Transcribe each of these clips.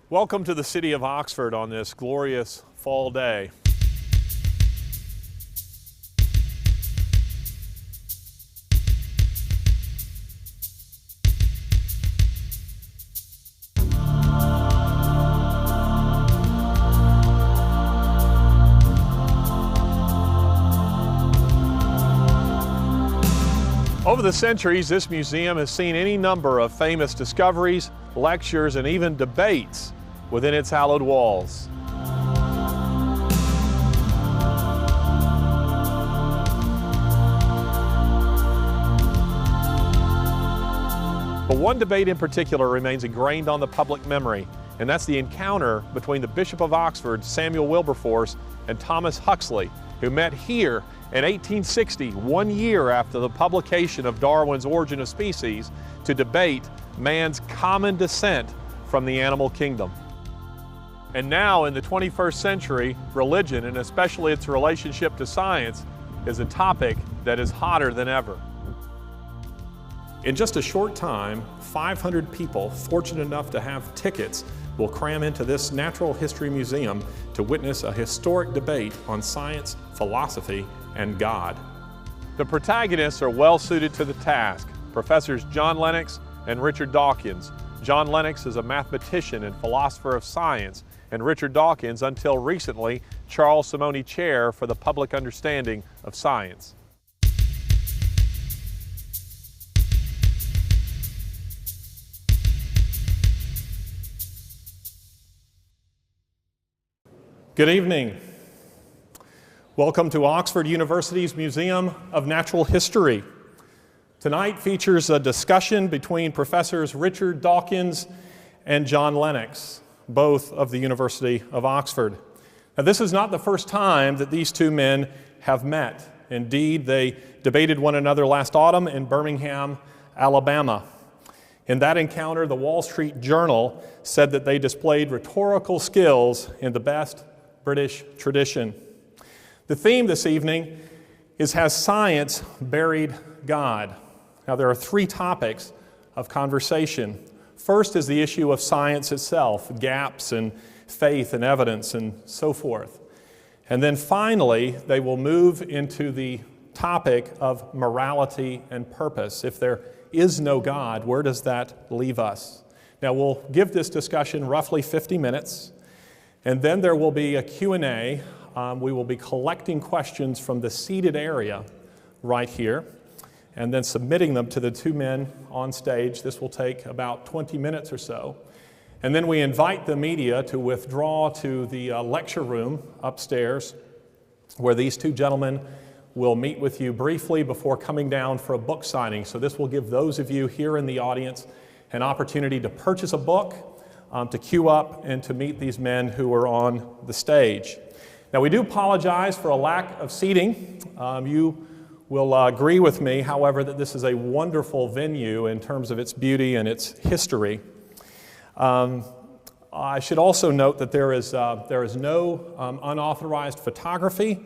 Welcome to the city of Oxford on this glorious fall day. Over the centuries, this museum has seen any number of famous discoveries, lectures, and even debates within its hallowed walls. But one debate in particular remains ingrained on the public memory, and that's the encounter between the Bishop of Oxford, Samuel Wilberforce, and Thomas Huxley, who met here in 1860, 1 year after the publication of Darwin's Origin of Species, to debate man's common descent from the animal kingdom. And now in the 21st century, religion, and especially its relationship to science, is a topic that is hotter than ever. In just a short time, 500 people fortunate enough to have tickets will cram into this natural history museum to witness a historic debate on science, philosophy, and God. The protagonists are well suited to the task, Professors John Lennox and Richard Dawkins. John Lennox is a mathematician and philosopher of science, and Richard Dawkins, until recently, Charles Simonyi Chair for the Public Understanding of Science. Good evening. Welcome to Oxford University's Museum of Natural History. Tonight features a discussion between Professors Richard Dawkins and John Lennox, both of the University of Oxford. Now, this is not the first time that these two men have met. Indeed, they debated one another last autumn in Birmingham, Alabama. In that encounter, the Wall Street Journal said that they displayed rhetorical skills in the best British tradition. The theme this evening is Has Science Buried God? Now, there are three topics of conversation. First is the issue of science itself, gaps and faith and evidence and so forth. And then finally, they will move into the topic of morality and purpose. If there is no God, where does that leave us? Now, we'll give this discussion roughly 50 minutes, and then there will be a Q&A. We will be collecting questions from the seated area right here, and then submitting them to the two men on stage. This will take about 20 minutes or so. And then we invite the media to withdraw to the lecture room upstairs, where these two gentlemen will meet with you briefly before coming down for a book signing. So this will give those of you here in the audience an opportunity to purchase a book, to queue up, and to meet these men who are on the stage. Now, we do apologize for a lack of seating. You will agree with me, however, that this is a wonderful venue in terms of its beauty and its history. I should also note that there is no unauthorized photography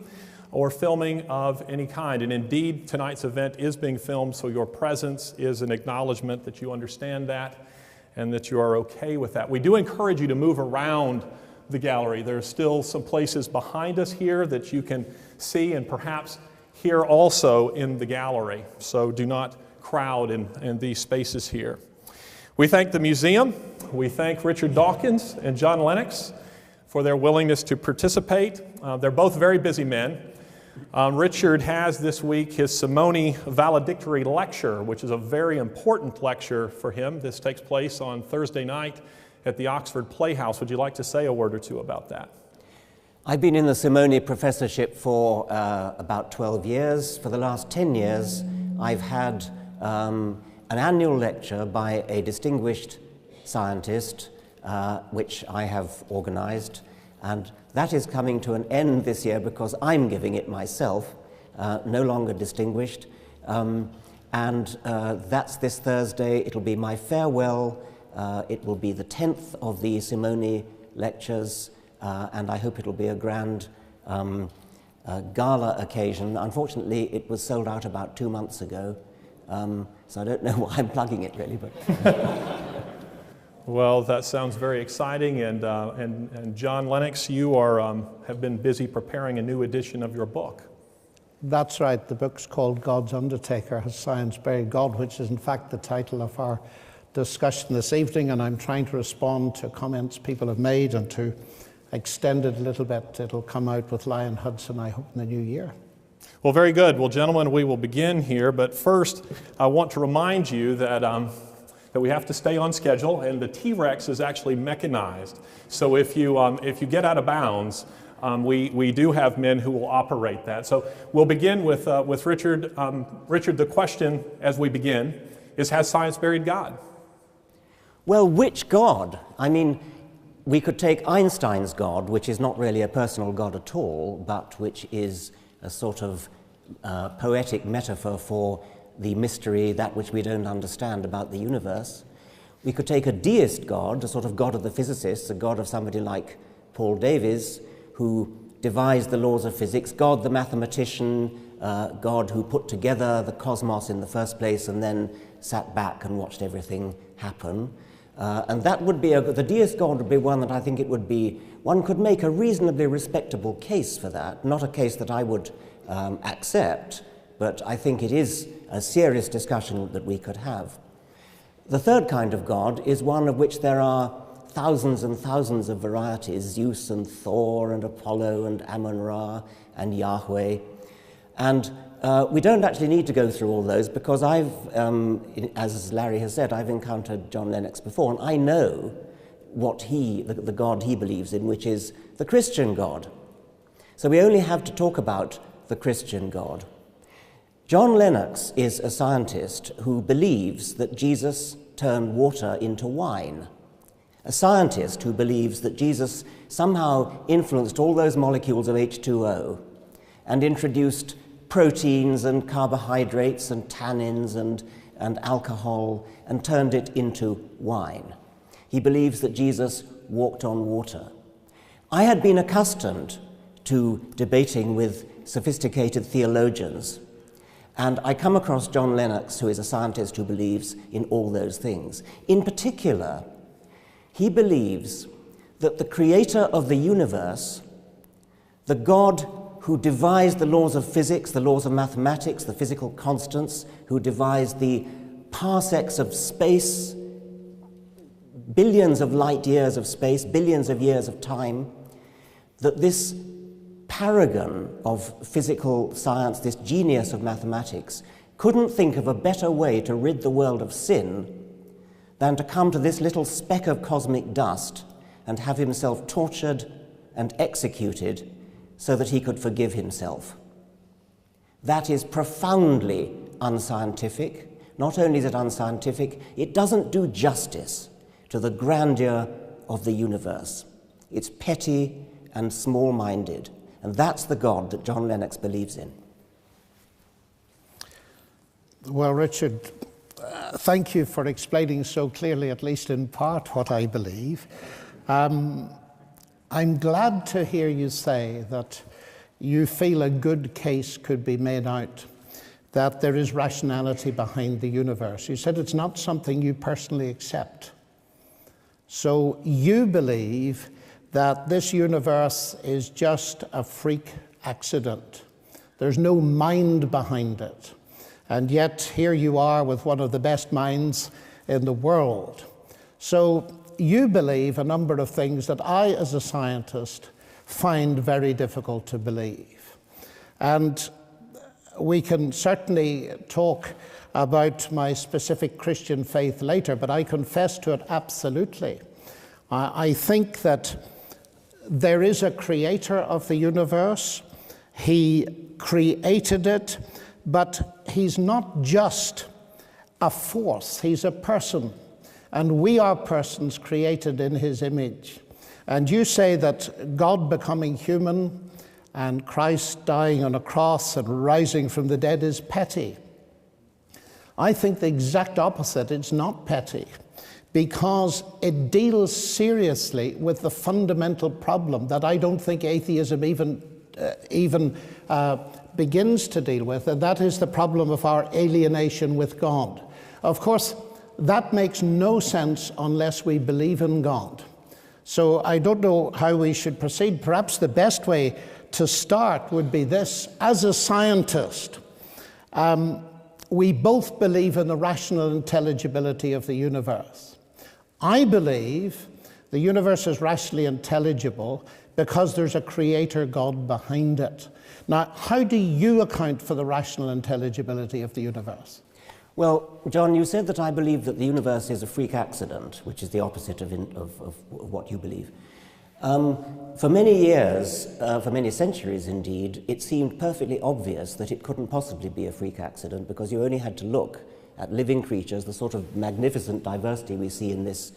or filming of any kind. And indeed, tonight's event is being filmed, so your presence is an acknowledgement that you understand that and that you are okay with that. We do encourage you to move around the gallery. There are still some places behind us here that you can see, and perhaps here also in the gallery. So do not crowd in these spaces here. We thank the museum. We thank Richard Dawkins and John Lennox for their willingness to participate. They're both very busy men. Richard has this week his Simonyi valedictory lecture, which is a very important lecture for him. This takes place on Thursday night at the Oxford Playhouse. Would you like to say a word or two about that? I've been in the Simonyi professorship for about 12 years. For the last 10 years, I've had an annual lecture by a distinguished scientist, which I have organized, and that is coming to an end this year because I'm giving it myself, no longer distinguished, and that's this Thursday. It'll be my farewell. It will be the 10th of the Simonyi lectures, and I hope it'll be a grand gala occasion. Unfortunately, it was sold out about 2 months ago, so I don't know why I'm plugging it really. But Well, that sounds very exciting, and John Lennox, you have been busy preparing a new edition of your book. That's right. The book's called God's Undertaker, Has Science Buried God?, which is in fact the title of our discussion this evening, and I'm trying to respond to comments people have made and to extend it a little bit. It'll come out with Lion Hudson, I hope, in the new year. Well, very good. Well, gentlemen, we will begin here, but first I want to remind you that we have to stay on schedule, and the T-Rex is actually mechanized. So if you get out of bounds, we do have men who will operate that. So we'll begin with Richard. Richard, the question as we begin is, has science buried God? Well, which God? I mean, we could take Einstein's God, which is not really a personal God at all, but which is a sort of poetic metaphor for the mystery, that which we don't understand about the universe. We could take a deist God, a sort of God of the physicists, a God of somebody like Paul Davies, who devised the laws of physics, God the mathematician, God who put together the cosmos in the first place and then sat back and watched everything happen. And that would be, the deist God would be one that I think it would be, one could make a reasonably respectable case for that, not a case that I would accept, but I think it is a serious discussion that we could have. The third kind of God is one of which there are thousands and thousands of varieties, Zeus and Thor and Apollo and Amun-Ra and Yahweh. And we don't actually need to go through all those because as Larry has said, I've encountered John Lennox before, and I know what the God he believes in, which is the Christian God. So we only have to talk about the Christian God. John Lennox is a scientist who believes that Jesus turned water into wine. A scientist who believes that Jesus somehow influenced all those molecules of H2O and introduced proteins and carbohydrates and tannins and alcohol and turned it into wine. He believes that Jesus walked on water. I had been accustomed to debating with sophisticated theologians, and I come across John Lennox, who is a scientist who believes in all those things. In particular, he believes that the creator of the universe, the God who devised the laws of physics, the laws of mathematics, the physical constants, who devised the parsecs of space, billions of light years of space, billions of years of time, that this paragon of physical science, this genius of mathematics, couldn't think of a better way to rid the world of sin than to come to this little speck of cosmic dust and have himself tortured and executed so that he could forgive himself. That is profoundly unscientific. Not only is it unscientific, it doesn't do justice to the grandeur of the universe. It's petty and small-minded, and that's the God that John Lennox believes in. Well, Richard, thank you for explaining so clearly, at least in part, what I believe. I'm glad to hear you say that you feel a good case could be made out, that there is rationality behind the universe. You said it's not something you personally accept. So you believe that this universe is just a freak accident. There's no mind behind it. And yet here you are with one of the best minds in the world. So you believe a number of things that I, as a scientist, find very difficult to believe. And we can certainly talk about my specific Christian faith later, but I confess to it absolutely. I think that there is a creator of the universe. He created it, but he's not just a force, he's a person. And we are persons created in his image. And you say that God becoming human and Christ dying on a cross and rising from the dead is petty. I think the exact opposite. It's not petty, because it deals seriously with the fundamental problem that I don't think atheism even begins to deal with, and that is the problem of our alienation with God. Of course, that makes no sense unless we believe in God. So I don't know how we should proceed. Perhaps the best way to start would be this. As a scientist, we both believe in the rational intelligibility of the universe. I believe the universe is rationally intelligible because there's a creator God behind it. Now, how do you account for the rational intelligibility of the universe? Well, John, you said that I believe that the universe is a freak accident, which is the opposite of what you believe. For many years, for many centuries indeed, it seemed perfectly obvious that it couldn't possibly be a freak accident because you only had to look at living creatures, the sort of magnificent diversity we see in this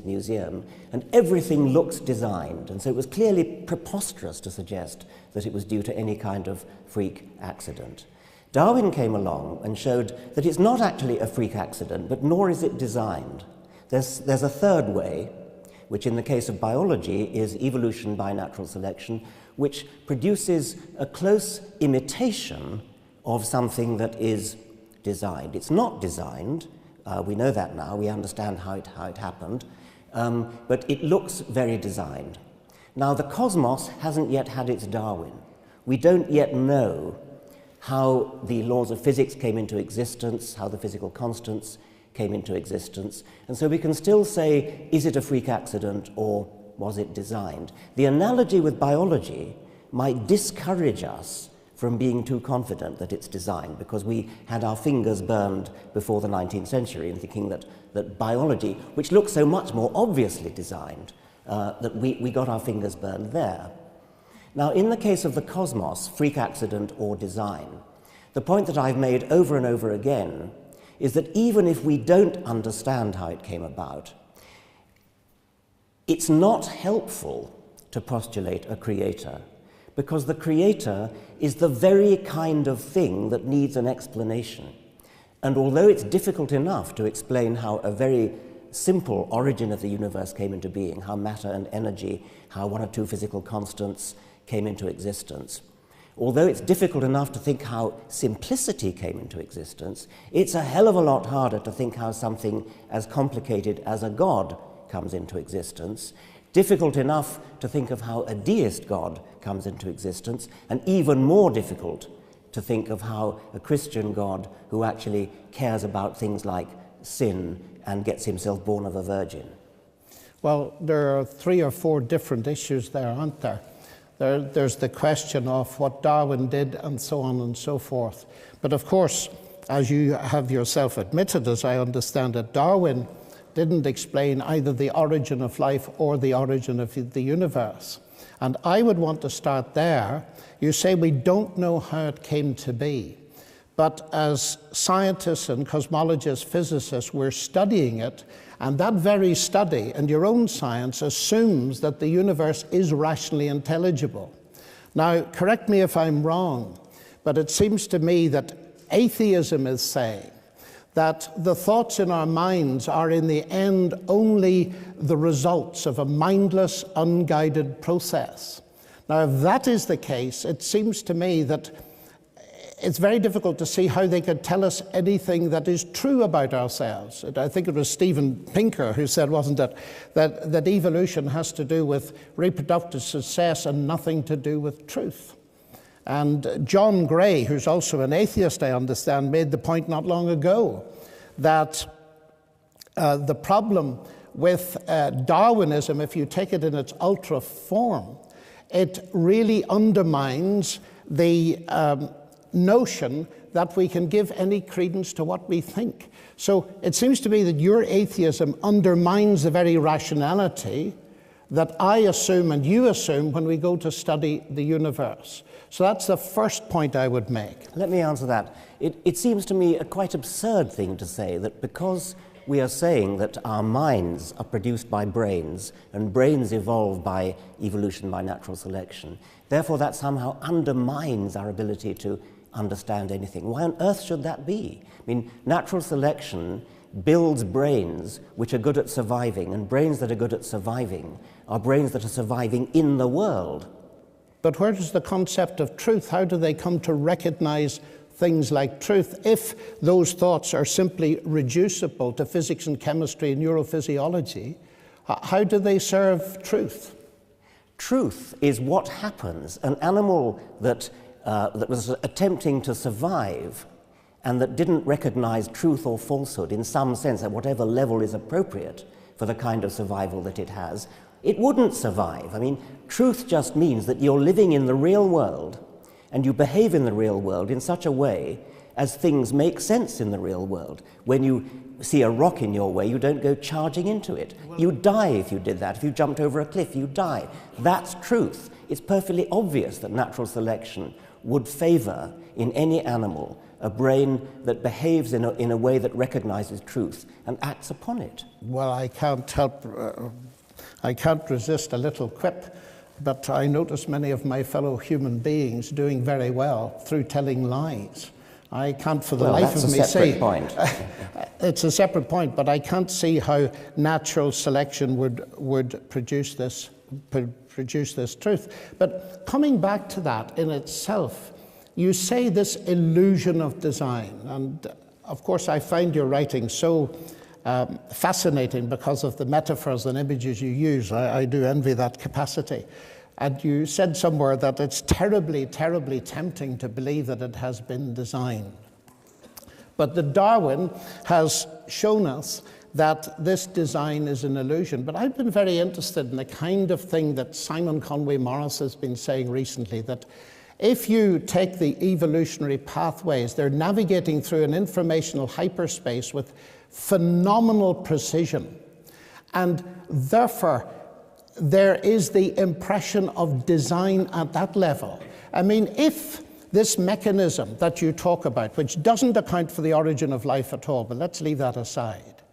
museum, and everything looks designed. And so it was clearly preposterous to suggest that it was due to any kind of freak accident. Darwin came along and showed that it's not actually a freak accident, but nor is it designed. There's a third way, which in the case of biology is evolution by natural selection, which produces a close imitation of something that is designed. It's not designed. We know that now. We understand how it happened. But it looks very designed. Now, the cosmos hasn't yet had its Darwin. We don't yet know how the laws of physics came into existence, how the physical constants came into existence. And so we can still say, is it a freak accident or was it designed? The analogy with biology might discourage us from being too confident that it's designed, because we had our fingers burned before the 19th century in thinking that biology, which looks so much more obviously designed, that we got our fingers burned there. Now, in the case of the cosmos, freak accident or design, the point that I've made over and over again is that even if we don't understand how it came about, it's not helpful to postulate a creator, because the creator is the very kind of thing that needs an explanation. And although it's difficult enough to explain how a very simple origin of the universe came into being, how matter and energy, how one or two physical constants came into existence, although it's difficult enough to think how simplicity came into existence, it's a hell of a lot harder to think how something as complicated as a God comes into existence, difficult enough to think of how a deist God comes into existence, and even more difficult to think of how a Christian God who actually cares about things like sin and gets himself born of a virgin. Well, there are 3 or 4 different issues there, aren't there? There's the question of what Darwin did and so on and so forth. But of course, as you have yourself admitted, as I understand it, Darwin didn't explain either the origin of life or the origin of the universe. And I would want to start there. You say we don't know how it came to be. But as scientists and cosmologists, physicists, we're studying it, and that very study and your own science assumes that the universe is rationally intelligible. Now, correct me if I'm wrong, but it seems to me that atheism is saying that the thoughts in our minds are in the end only the results of a mindless, unguided process. Now, if that is the case, it seems to me that it's very difficult to see how they could tell us anything that is true about ourselves. I think it was Steven Pinker who said, wasn't it, that evolution has to do with reproductive success and nothing to do with truth. And John Gray, who's also an atheist, I understand, made the point not long ago that the problem with Darwinism, if you take it in its ultra form, it really undermines the notion that we can give any credence to what we think. So it seems to me that your atheism undermines the very rationality that I assume and you assume when we go to study the universe. So that's the first point I would make. Let me answer that. It seems to me a quite absurd thing to say that because we are saying that our minds are produced by brains and brains evolve by evolution by natural selection, therefore that somehow undermines our ability to understand anything. Why on earth should that be? I mean, natural selection builds brains which are good at surviving, and brains that are good at surviving are brains that are surviving in the world. But where does the concept of truth, how do they come to recognize things like truth, if those thoughts are simply reducible to physics and chemistry and neurophysiology, how do they serve truth? Truth is what happens. An animal that was attempting to survive and that didn't recognize truth or falsehood in some sense at whatever level is appropriate for the kind of survival that it has, it wouldn't survive. I mean, truth just means that you're living in the real world and you behave in the real world in such a way as things make sense in the real world. When you see a rock in your way, you don't go charging into it. You die if you did that. If you jumped over a cliff, you die. That's truth. It's perfectly obvious that natural selection would favor in any animal a brain that behaves in a way that recognizes truth and acts upon it. Well, I can't resist a little quip, but I notice many of my fellow human beings doing very well through telling lies. I can't for the life of me see. It's a separate point, but I can't see how natural selection would produce this truth. But coming back to that in itself, you say this illusion of design, and of course I find your writing so fascinating because of the metaphors and images you use. I do envy that capacity. And you said somewhere that it's terribly, terribly tempting to believe that it has been designed. But that Darwin has shown us that this design is an illusion. But I've been very interested in the kind of thing that Simon Conway Morris has been saying recently, that if you take the evolutionary pathways, they're navigating through an informational hyperspace with phenomenal precision. And therefore, there is the impression of design at that level. I mean, if this mechanism that you talk about, which doesn't account for the origin of life at all, but let's leave that aside,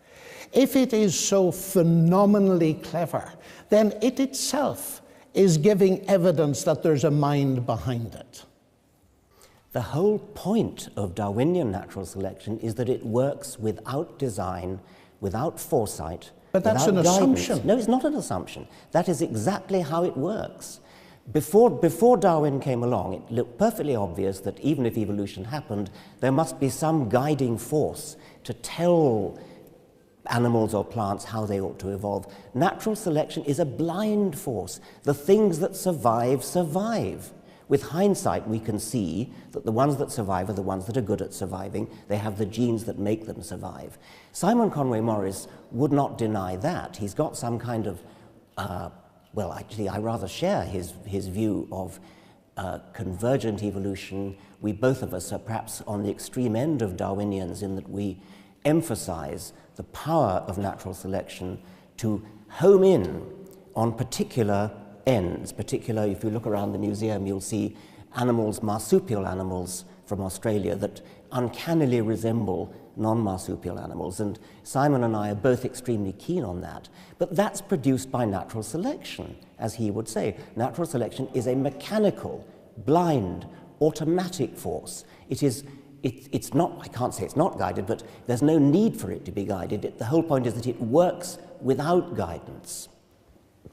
if it is so phenomenally clever, then it itself is giving evidence that there's a mind behind it. The whole point of Darwinian natural selection is that it works without design, without foresight. But that's an assumption. No, it's not an assumption. That is exactly how it works. Before Darwin came along, it looked perfectly obvious that even if evolution happened, there must be some guiding force to tell animals or plants how they ought to evolve. Natural selection is a blind force. The things that survive, survive. With hindsight, we can see that the ones that survive are the ones that are good at surviving. They have the genes that make them survive. Simon Conway Morris would not deny that. He's got some kind of, well, actually, I rather share his view of convergent evolution. We both of us are perhaps on the extreme end of Darwinians in that we emphasize the power of natural selection to home in on particular ends. Particularly, if you look around the museum, you'll see animals, marsupial animals from Australia that uncannily resemble non-marsupial animals, and Simon and I are both extremely keen on that. But that's produced by natural selection, as he would say. Natural selection is a mechanical, blind, automatic force. It's not, I can't say it's not guided, but there's no need for it to be guided. The whole point is that it works without guidance.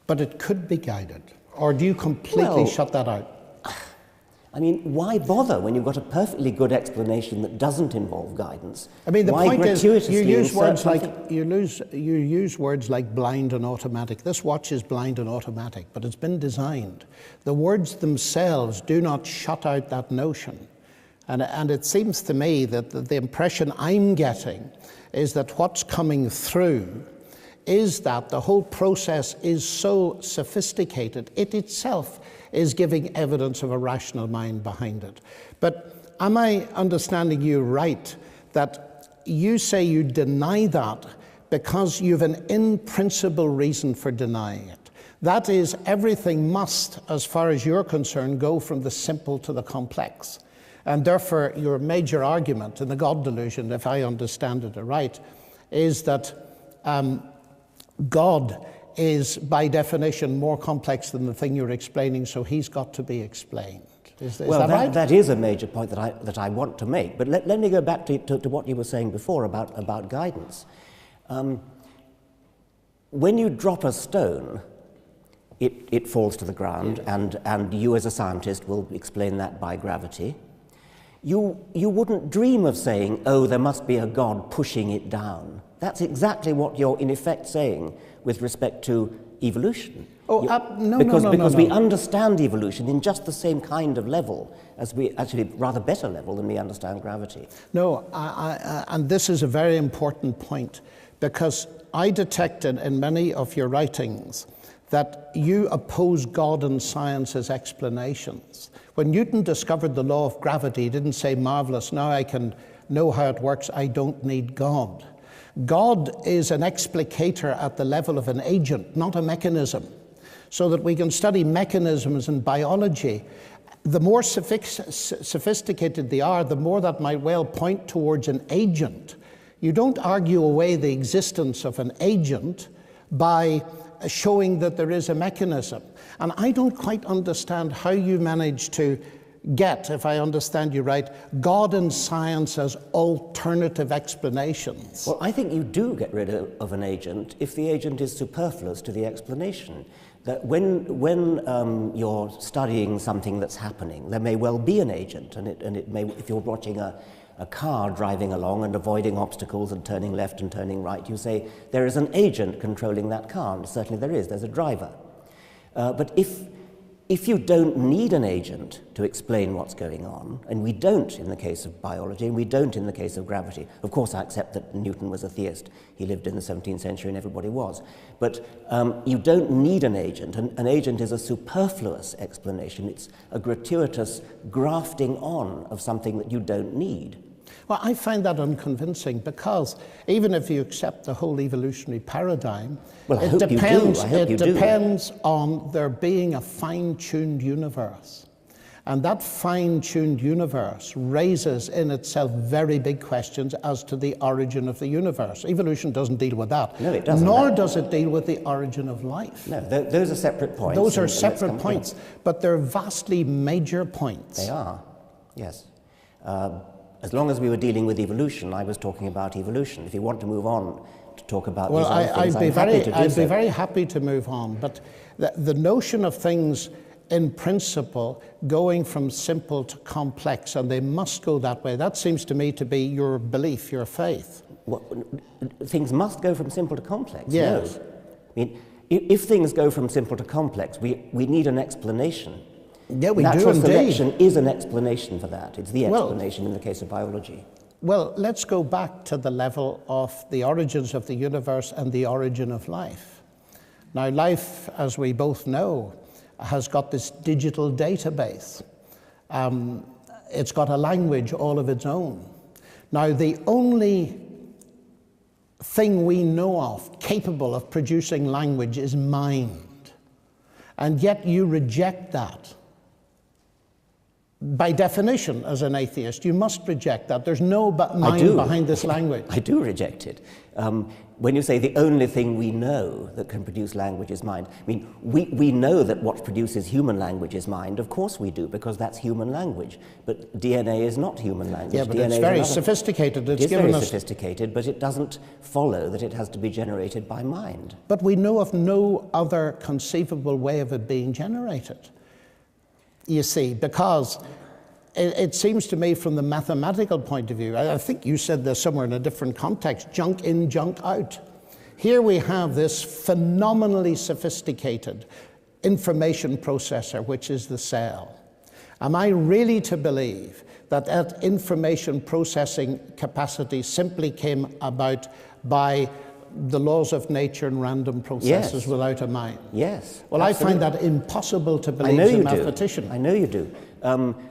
But it could be guided, or do you completely shut that out? I mean, why bother when you've got a perfectly good explanation that doesn't involve guidance? I mean, the point is, you use words like you use words like blind and automatic. This watch is blind and automatic, but it's been designed. The words themselves do not shut out that notion, and it seems to me that the impression I'm getting is that what's coming through is that the whole process is so sophisticated, it itself is giving evidence of a rational mind behind it. But am I understanding you right, that you say you deny that because you have an in-principle reason for denying it? That is, everything must, as far as you're concerned, go from the simple to the complex. And therefore, your major argument in the God Delusion, if I understand it right, is that God is, by definition, more complex than the thing you're explaining, so he's got to be explained. Is that right? That is a major point that I want to make. But let me go back to what you were saying before about guidance. When you drop a stone, it falls to the ground, and you as a scientist will explain that by gravity. you wouldn't dream of saying, oh, there must be a God pushing it down. That's exactly what you're in effect saying with respect to evolution. Oh, because we understand evolution in just the same kind of level as we, actually rather better level than we understand gravity. No, and this is a very important point, because I detected in many of your writings that you oppose God and science as explanations. When Newton discovered the law of gravity, he didn't say, marvelous, now I can know how it works, I don't need God. God is an explicator at the level of an agent, not a mechanism. So that we can study mechanisms in biology. The more sophisticated they are, the more that might well point towards an agent. You don't argue away the existence of an agent by showing that there is a mechanism. And I don't quite understand how you manage to get, if I understand you right, God and science as alternative explanations. Well, I think you do get rid of an agent if the agent is superfluous to the explanation. That when you're studying something that's happening, there may well be an agent, and it may, if you're watching a car driving along and avoiding obstacles and turning left and turning right, you say there is an agent controlling that car, and certainly there is, there's a driver. But if you don't need an agent to explain what's going on, and we don't in the case of biology, and we don't in the case of gravity. Of course, I accept that Newton was a theist. He lived in the 17th century and everybody was. But you don't need an agent. An agent is a superfluous explanation. It's a gratuitous grafting on of something that you don't need. Well, I find that unconvincing, because even if you accept the whole evolutionary paradigm, it depends on there being a fine-tuned universe. And that fine-tuned universe raises in itself very big questions as to the origin of the universe. Evolution doesn't deal with that. No, it doesn't. Nor does it deal with the origin of life. No, those are separate points. Those are separate points, but they're vastly major points. They are, yes. As long as we were dealing with evolution, I was talking about evolution. If you want to move on to talk about these other things, I'm happy to do so. I'd be very happy to move on, but the notion of things in principle going from simple to complex, and they must go that way, that seems to me to be your belief, your faith. Well, things must go from simple to complex, yes. No. I mean, if things go from simple to complex, we need an explanation. Yeah, we Natural do indeed. selection is an explanation for that. It's the explanation in the case of biology. Well, let's go back to the level of the origins of the universe and the origin of life. Now, life, as we both know, has got this digital database. It's got a language all of its own. Now, the only thing we know of capable of producing language is mind. And yet you reject that. By definition, as an atheist, you must reject that. There's no mind behind this language. I do reject it. When you say the only thing we know that can produce language is mind, I mean, we know that what produces human language is mind. Of course we do, because that's human language. But DNA is not human language. Yeah, but DNA it's very sophisticated. It is very sophisticated, but it doesn't follow that it has to be generated by mind. But we know of no other conceivable way of it being generated. You see, because it seems to me from the mathematical point of view, I think you said this somewhere in a different context, junk in, junk out. Here we have this phenomenally sophisticated information processor, which is the cell. Am I really to believe that that information processing capacity simply came about by the laws of nature and random processes without a mind? Yes. Well, absolutely. I find that impossible to believe as a mathematician. I know you do.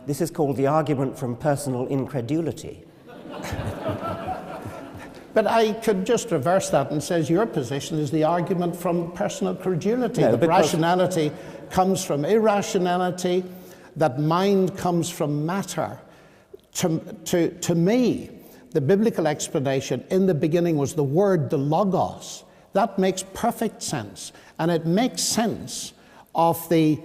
This is called the argument from personal incredulity. But I could just reverse that and say your position is the argument from personal credulity. No, that rationality comes from irrationality, that mind comes from matter. To me, the biblical explanation in the beginning was the word, the logos. That makes perfect sense. And it makes sense of the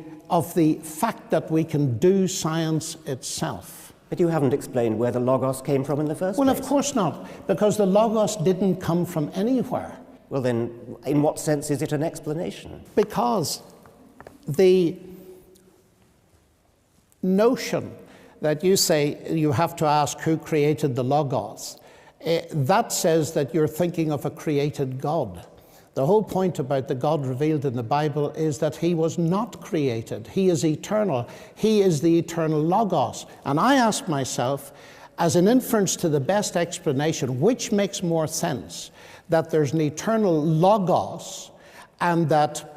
fact that we can do science itself. But you haven't explained where the logos came from in the first place. Well, of course not, because the logos didn't come from anywhere. Well then, in what sense is it an explanation? Because the notion that you say you have to ask who created the Logos, that says that you're thinking of a created God. The whole point about the God revealed in the Bible is that he was not created. He is eternal. He is the eternal Logos. And I ask myself, as an inference to the best explanation, which makes more sense? That there's an eternal Logos and that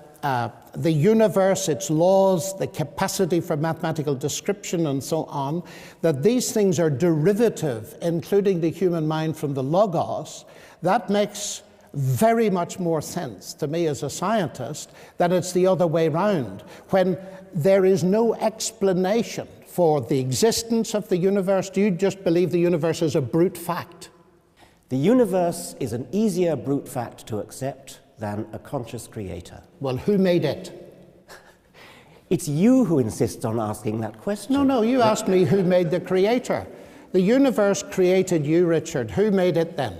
the universe, its laws, the capacity for mathematical description and so on, that these things are derivative, including the human mind, from the Logos. That makes very much more sense to me as a scientist than it's the other way round, when there is no explanation for the existence of the universe. Do you just believe the universe is a brute fact? The universe is an easier brute fact to accept than a conscious creator. Well, who made it? It's you who insists on asking that question. No, you asked me who made the creator. The universe created you, Richard. Who made it then?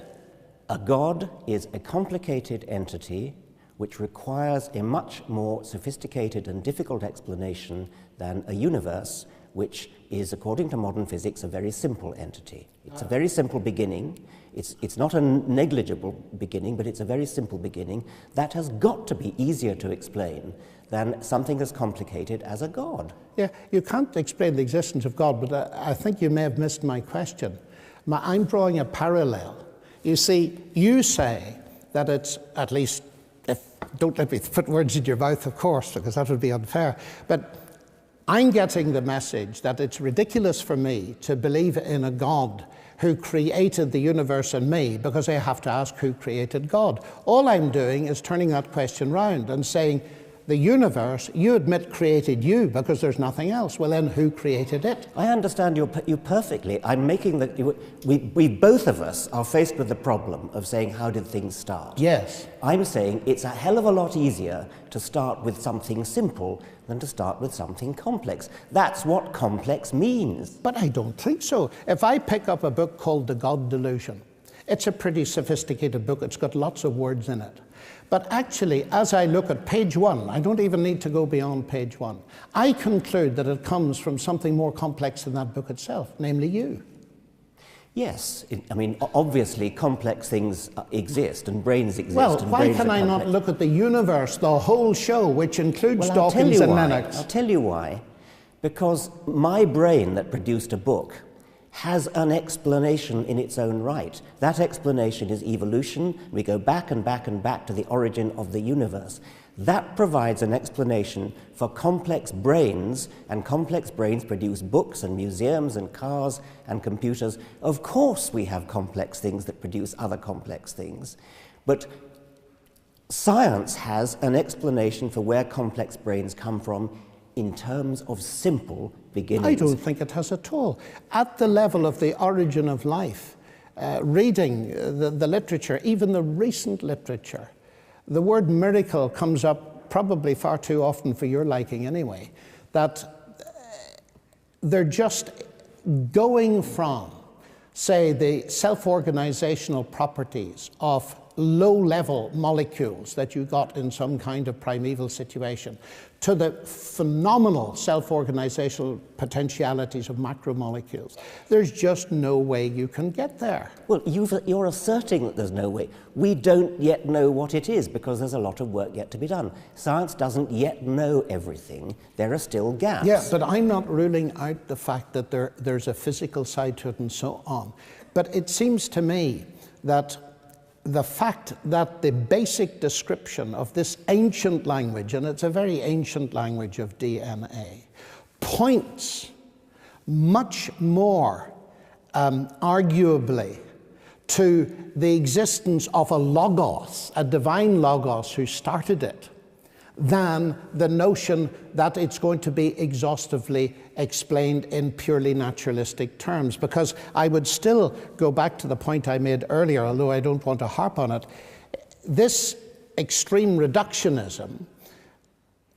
A God is a complicated entity which requires a much more sophisticated and difficult explanation than a universe, which is, according to modern physics, a very simple entity. It's a very simple beginning. It's not a negligible beginning, but it's a very simple beginning. That has got to be easier to explain than something as complicated as a God. Yeah, you can't explain the existence of God, but I think you may have missed my question. I'm drawing a parallel. You see, you say that it's, at least, don't let me put words in your mouth, of course, because that would be unfair, but I'm getting the message that it's ridiculous for me to believe in a God who created the universe and me, because I have to ask who created God. All I'm doing is turning that question round and saying, the universe, you admit, created you because there's nothing else. Well, then who created it? I understand you perfectly. I'm making the... We both of us are faced with the problem of saying, how did things start? Yes. I'm saying it's a hell of a lot easier to start with something simple than to start with something complex. That's what complex means. But I don't think so. If I pick up a book called The God Delusion, it's a pretty sophisticated book. It's got lots of words in it. But actually, as I look at page 1, I don't even need to go beyond page 1, I conclude that it comes from something more complex than that book itself, namely you. Yes, I mean, obviously complex things exist and brains exist. Well, and why brains can are I complex. not look at the universe, the whole show, which includes Well, Dawkins and Lennox? I'll tell you why. Because my brain that produced a book has an explanation in its own right. That explanation is evolution. We go back and back and back to the origin of the universe. That provides an explanation for complex brains, and complex brains produce books and museums and cars and computers. Of course we have complex things that produce other complex things. But science has an explanation for where complex brains come from in terms of simple beginnings. I don't think it has at all. At the level of the origin of life, reading the literature, even the recent literature, the word miracle comes up probably far too often for your liking anyway, that they're just going from, say, the self-organizational properties of low-level molecules that you got in some kind of primeval situation to the phenomenal self-organizational potentialities of macromolecules. There's just no way you can get there. Well, you're asserting that there's no way. We don't yet know what it is because there's a lot of work yet to be done. Science doesn't yet know everything. There are still gaps. Yeah, but I'm not ruling out the fact that there's a physical side to it and so on. But it seems to me that the fact that the basic description of this ancient language, and it's a very ancient language of DNA, points much more arguably to the existence of a logos, a divine logos who started it, than the notion that it's going to be exhaustively explained in purely naturalistic terms. Because I would still go back to the point I made earlier, although I don't want to harp on it. This extreme reductionism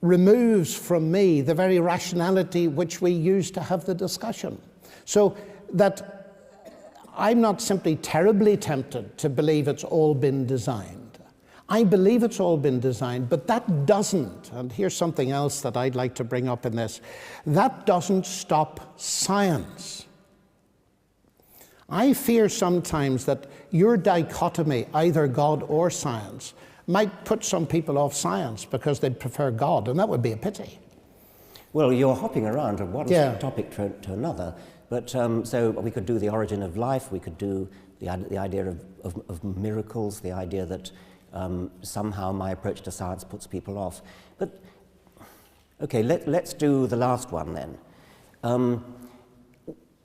removes from me the very rationality which we use to have the discussion. So that I'm not simply terribly tempted to believe it's all been designed. I believe it's all been designed, but that doesn't, and here's something else that I'd like to bring up in this, that doesn't stop science. I fear sometimes that your dichotomy, either God or science, might put some people off science because they'd prefer God, and that would be a pity. Well, you're hopping around from one topic to another, but so we could do the origin of life, we could do the idea of miracles, the idea that somehow my approach to science puts people off. But, okay, let's do the last one then.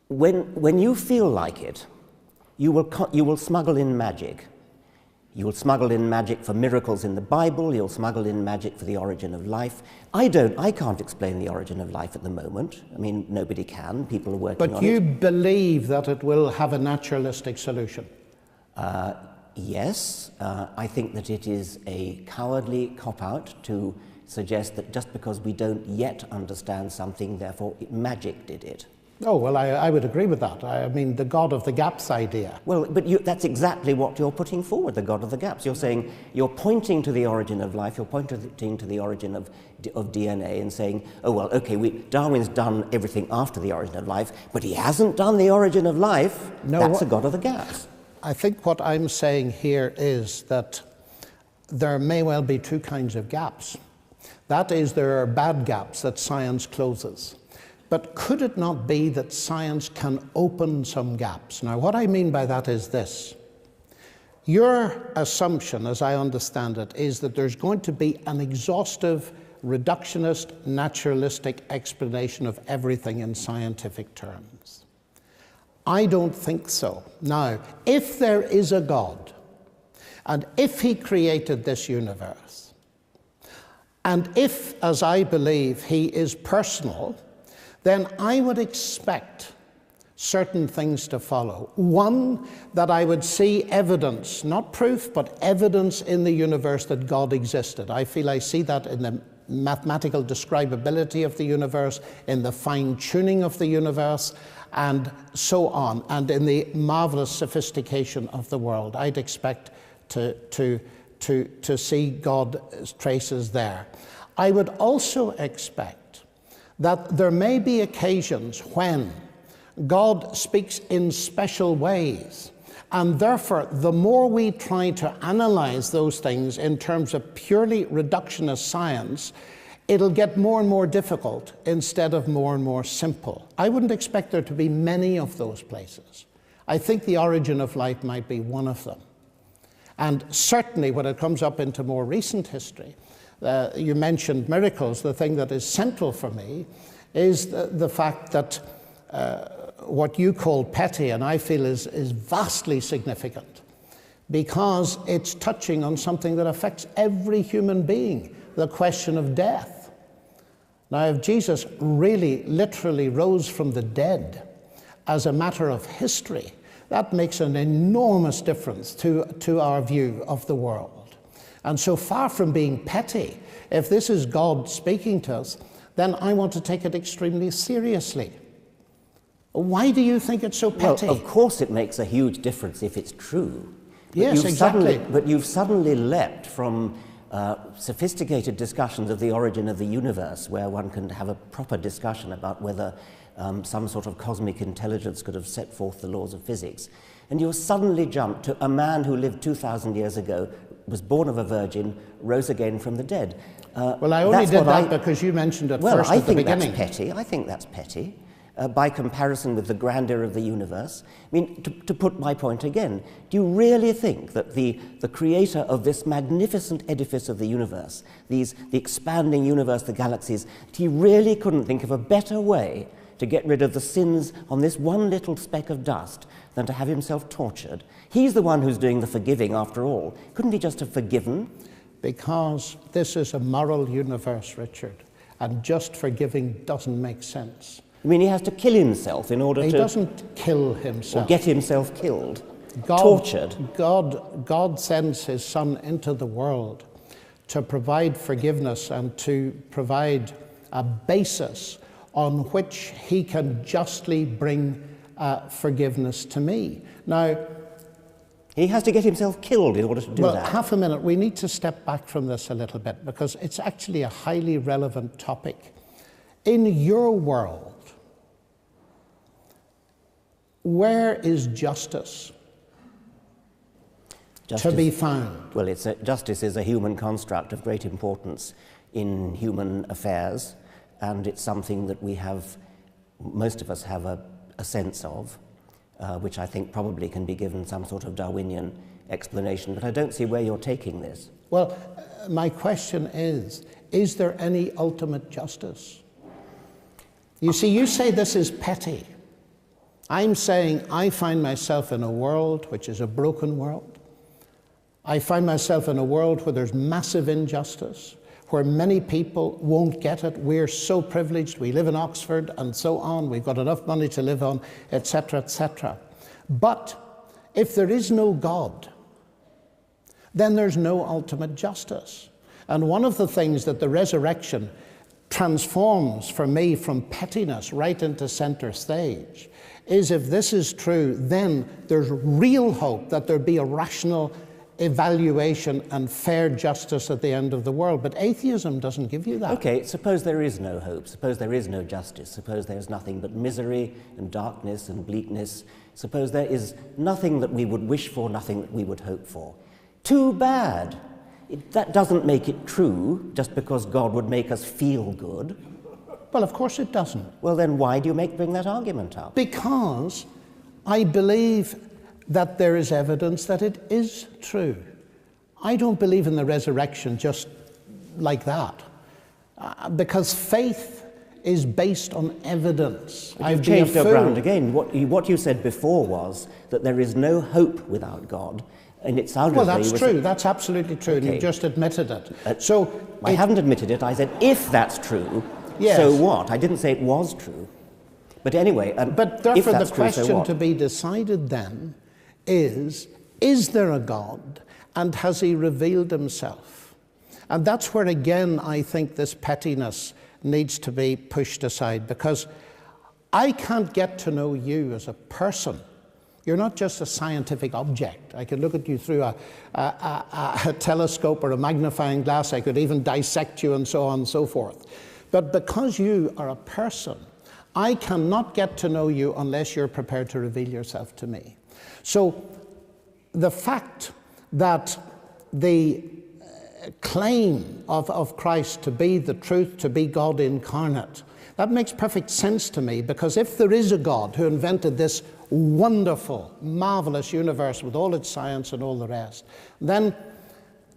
When you feel like it, you will smuggle in magic. You'll smuggle in magic for miracles in the Bible, you'll smuggle in magic for the origin of life. I can't explain the origin of life at the moment. I mean, nobody can, people are working on it. But you believe that it will have a naturalistic solution? Yes, I think that it is a cowardly cop-out to suggest that just because we don't yet understand something, therefore magic did it. Oh, well, I would agree with that. I mean, the God of the gaps idea. Well, but that's exactly what you're putting forward, the God of the gaps. You're saying, you're pointing to the origin of life, you're pointing to the origin of DNA and saying, oh, well, okay, Darwin's done everything after the origin of life, but he hasn't done the origin of life. No, that's the God of the gaps. I think what I'm saying here is that there may well be two kinds of gaps. That is, there are bad gaps that science closes. But could it not be that science can open some gaps? Now, what I mean by that is this. Your assumption, as I understand it, is that there's going to be an exhaustive, reductionist, naturalistic explanation of everything in scientific terms. I don't think so. Now, if there is a God, and if he created this universe, and if, as I believe, he is personal, then I would expect certain things to follow. One, that I would see evidence, not proof, but evidence in the universe that God existed. I feel I see that in the mathematical describability of the universe, in the fine-tuning of the universe, and so on, and in the marvelous sophistication of the world. I'd expect to see God's traces there. I would also expect that there may be occasions when God speaks in special ways, and therefore the more we try to analyze those things in terms of purely reductionist science, it'll get more and more difficult instead of more and more simple. I wouldn't expect there to be many of those places. I think the origin of life might be one of them. And certainly when it comes up into more recent history, you mentioned miracles. The thing that is central for me is the fact that what you call petty, and I feel is vastly significant, because it's touching on something that affects every human being, the question of death. Now, if Jesus really literally rose from the dead as a matter of history, that makes an enormous difference to our view of the world. And so far from being petty, if this is God speaking to us, then I want to take it extremely seriously. Why do you think it's so petty? Well, of course it makes a huge difference if it's true. But yes, exactly. But you've suddenly leapt from sophisticated discussions of the origin of the universe, where one can have a proper discussion about whether some sort of cosmic intelligence could have set forth the laws of physics. And you suddenly jump to a man who lived 2,000 years ago, was born of a virgin, rose again from the dead. Well, I only did that because you mentioned it first at the beginning. I think that's petty. By comparison with the grandeur of the universe. I mean, to put my point again, do you really think that the creator of this magnificent edifice of the universe, the expanding universe, the galaxies, he really couldn't think of a better way to get rid of the sins on this one little speck of dust than to have himself tortured? He's the one who's doing the forgiving after all. Couldn't he just have forgiven? Because this is a moral universe, Richard, and just forgiving doesn't make sense. I mean, he has to kill himself in order to... He doesn't kill himself. Or get himself killed, tortured. God sends his Son into the world to provide forgiveness and to provide a basis on which he can justly bring forgiveness to me. Now, He has to get himself killed in order to do Well, that. half a minute. We need to step back from this a little bit because it's actually a highly relevant topic. In your world, where is justice to be found? Well, justice is a human construct of great importance in human affairs, and it's something that most of us have a sense of, which I think probably can be given some sort of Darwinian explanation, but I don't see where you're taking this. Well, my question is there any ultimate justice? You see, you say this is petty. I'm saying I find myself in a world which is a broken world. I find myself in a world where there's massive injustice, where many people won't get it. We're so privileged. We live in Oxford and so on. We've got enough money to live on, etc., etc. But if there is no God, then there's no ultimate justice. And one of the things that the resurrection transforms for me from pettiness right into center stage is, if this is true, then there's real hope that there be a rational evaluation and fair justice at the end of the world. But atheism doesn't give you that. Okay, suppose there is no hope, suppose there is no justice, suppose there's nothing but misery and darkness and bleakness, suppose there is nothing that we would wish for, nothing that we would hope for. Too bad. That doesn't make it true just because God would make us feel good. Well, of course it doesn't. Well, then why do you bring that argument up? Because I believe that there is evidence that it is true. I don't believe in the resurrection just like that, because faith is based on evidence. You've changed your ground again. What you said before was that there is no hope without God, and it sounded well, that's true. That's absolutely true, okay. And you just admitted it. I haven't admitted it. I said if that's true, yes. So what? I didn't say it was true. But anyway, but therefore the question true, so to be decided then is there a God, and has he revealed himself? And that's where, again, I think this pettiness needs to be pushed aside, because I can't get to know you as a person. You're not just a scientific object. I could look at you through a telescope or a magnifying glass. I could even dissect you and so on and so forth. But because you are a person, I cannot get to know you unless you're prepared to reveal yourself to me. So the fact that the claim of Christ to be the truth, to be God incarnate, that makes perfect sense to me, because if there is a God who invented this wonderful, marvelous universe with all its science and all the rest, then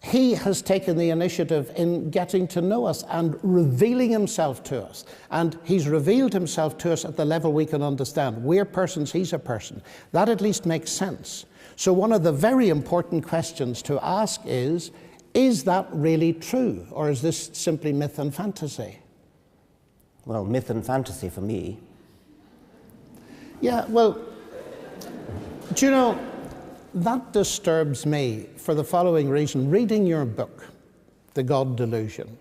he has taken the initiative in getting to know us and revealing himself to us. And he's revealed himself to us at the level we can understand. We're persons, he's a person. That at least makes sense. So one of the very important questions to ask is that really true? Or is this simply myth and fantasy? Well, myth and fantasy for me. Yeah, well, do you know, that disturbs me for the following reason. Reading your book, The God Delusion,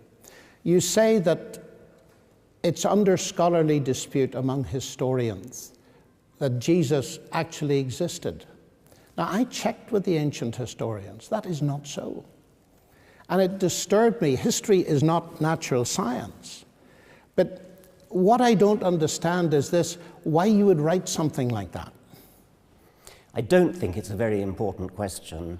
you say that it's under scholarly dispute among historians that Jesus actually existed. Now, I checked with the ancient historians. That is not so. And it disturbed me. History is not natural science. But what I don't understand is this: why you would write something like that. I don't think it's a very important question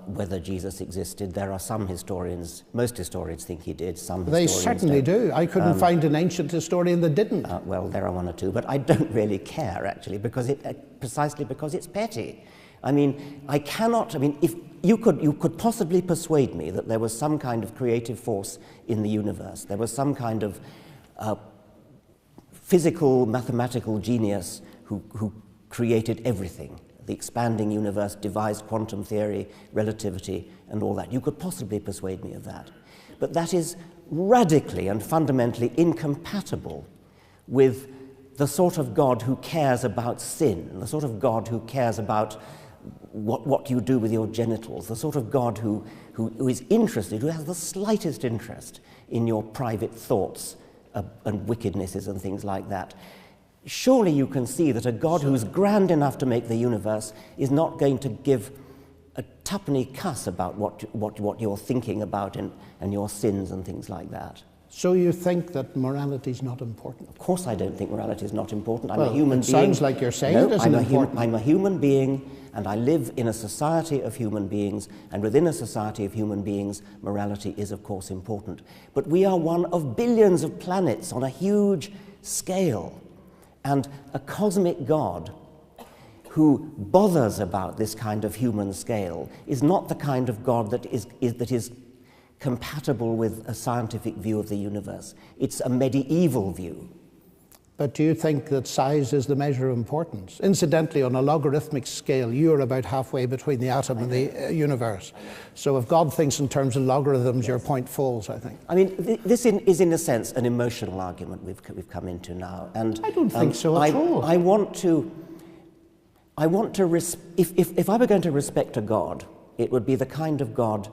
whether Jesus existed. There are some historians, most historians think he did, some They historians certainly don't. do. I couldn't find an ancient historian that didn't. Well, there are one or two, but I don't really care, actually, because precisely because it's petty. I mean, if you could possibly persuade me that there was some kind of creative force in the universe, there was some kind of physical, mathematical genius who created everything, the expanding universe, devised quantum theory, relativity, and all that. You could possibly persuade me of that. But that is radically and fundamentally incompatible with the sort of God who cares about sin, the sort of God who cares about what you do with your genitals, the sort of God who is interested, who has the slightest interest in your private thoughts and wickednesses and things like that. Surely you can see that a God who's grand enough to make the universe is not going to give a tuppenny cuss about what you're thinking about and your sins and things like that. So you think that morality is not important? Of course I don't think morality is not important. I'm Well, a human being. Sounds like you're saying it isn't important. I'm a human being, and I live in a society of human beings, and within a society of human beings, morality is of course important. But we are one of billions of planets on a huge scale, and a cosmic God who bothers about this kind of human scale is not the kind of God that is compatible with a scientific view of the universe. It's a medieval view. But do you think that size is the measure of importance? Incidentally, on a logarithmic scale, you're about halfway between the atom and the universe. So if God thinks in terms of logarithms, your point falls, I think. I mean, this is in a sense an emotional argument we've come into now. And I don't think so at all. I want to if I were going to respect a God, it would be the kind of God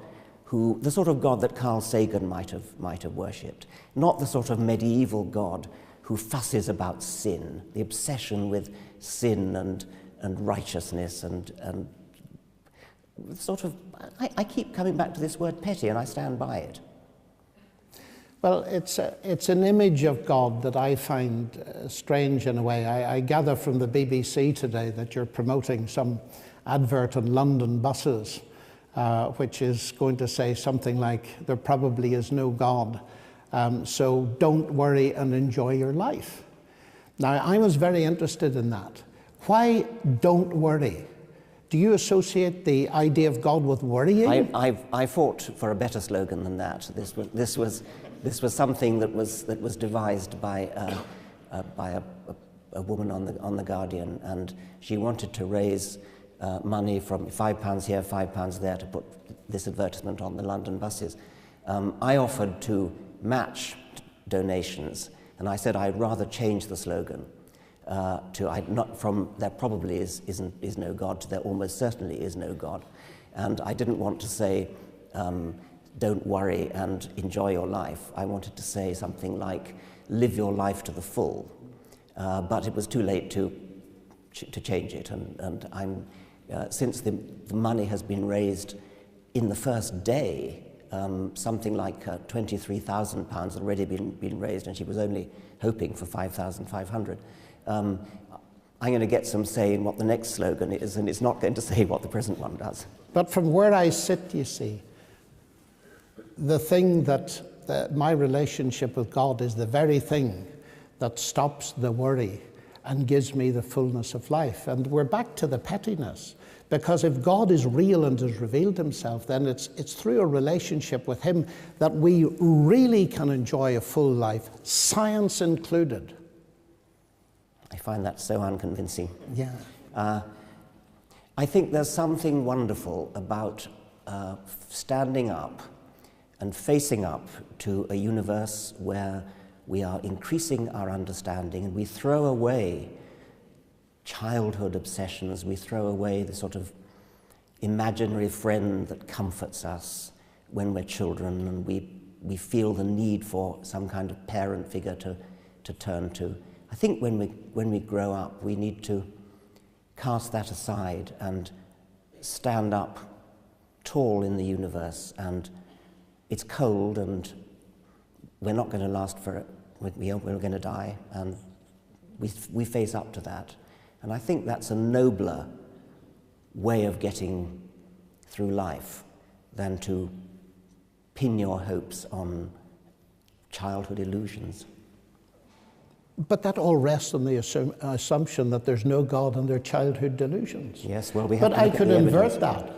the sort of God that Carl Sagan might have worshipped, not the sort of medieval God who fusses about sin, the obsession with sin and righteousness and sort of, I keep coming back to this word petty, and I stand by it. Well, it's an image of God that I find strange in a way. I gather from the BBC today that you're promoting some advert on London buses, which is going to say something like, there probably is no God, so don't worry and enjoy your life. Now, I was very interested in that. Why don't worry? Do you associate the idea of God with worrying? I fought for a better slogan than that. This was something that was devised by a woman on the Guardian, and she wanted to raise money from £5 here, £5 there to put this advertisement on the London buses. I offered to match donations, and I said I'd rather change the slogan from there probably is no God to there almost certainly is no God. And I didn't want to say don't worry and enjoy your life. I wanted to say something like live your life to the full. But it was too late to change it, and I'm since the money has been raised in the first day, something like £23,000 already been raised, and she was only hoping for 5,500. I'm going to get some say in what the next slogan is, and it's not going to say what the present one does. But from where I sit, you see, the thing that my relationship with God is the very thing that stops the worry and gives me the fullness of life. And we're back to the pettiness, because if God is real and has revealed himself, then it's through a relationship with him that we really can enjoy a full life, science included. I find that so unconvincing. Yeah. I think there's something wonderful about standing up and facing up to a universe where we are increasing our understanding, and we throw away childhood obsessions, we throw away the sort of imaginary friend that comforts us when we're children, and we feel the need for some kind of parent figure to turn to. I think when we grow up, we need to cast that aside and stand up tall in the universe, and it's cold and we're not going to last for it. We're going to die, and we face up to that. And I think that's a nobler way of getting through life than to pin your hopes on childhood illusions. But that all rests on the assumption that there's no God and they're childhood delusions. Yes, well, we have but to I look could at the invert evidence. that.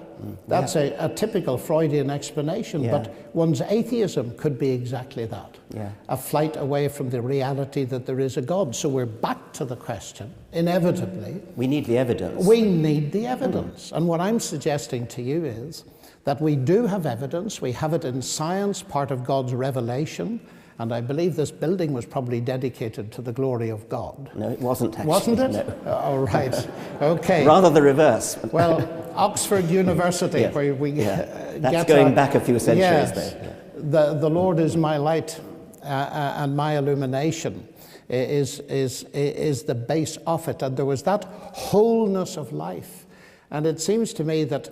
That's a typical Freudian explanation, Yeah. but one's atheism could be exactly that. Yeah. A flight away from the reality that there is a God. So we're back to the question, inevitably. We need the evidence. We need the evidence. And what I'm suggesting to you is that we do have evidence. We have it in science, part of God's revelation. And I believe this building was probably dedicated to the glory of God. No, it wasn't actually. Wasn't it? No. All right. Okay. Rather the reverse. Well, Oxford University, Yes. where we That's get going back a few centuries yes, there. Yeah. The Lord is my light and my illumination is the base of it. And there was that wholeness of life. And it seems to me that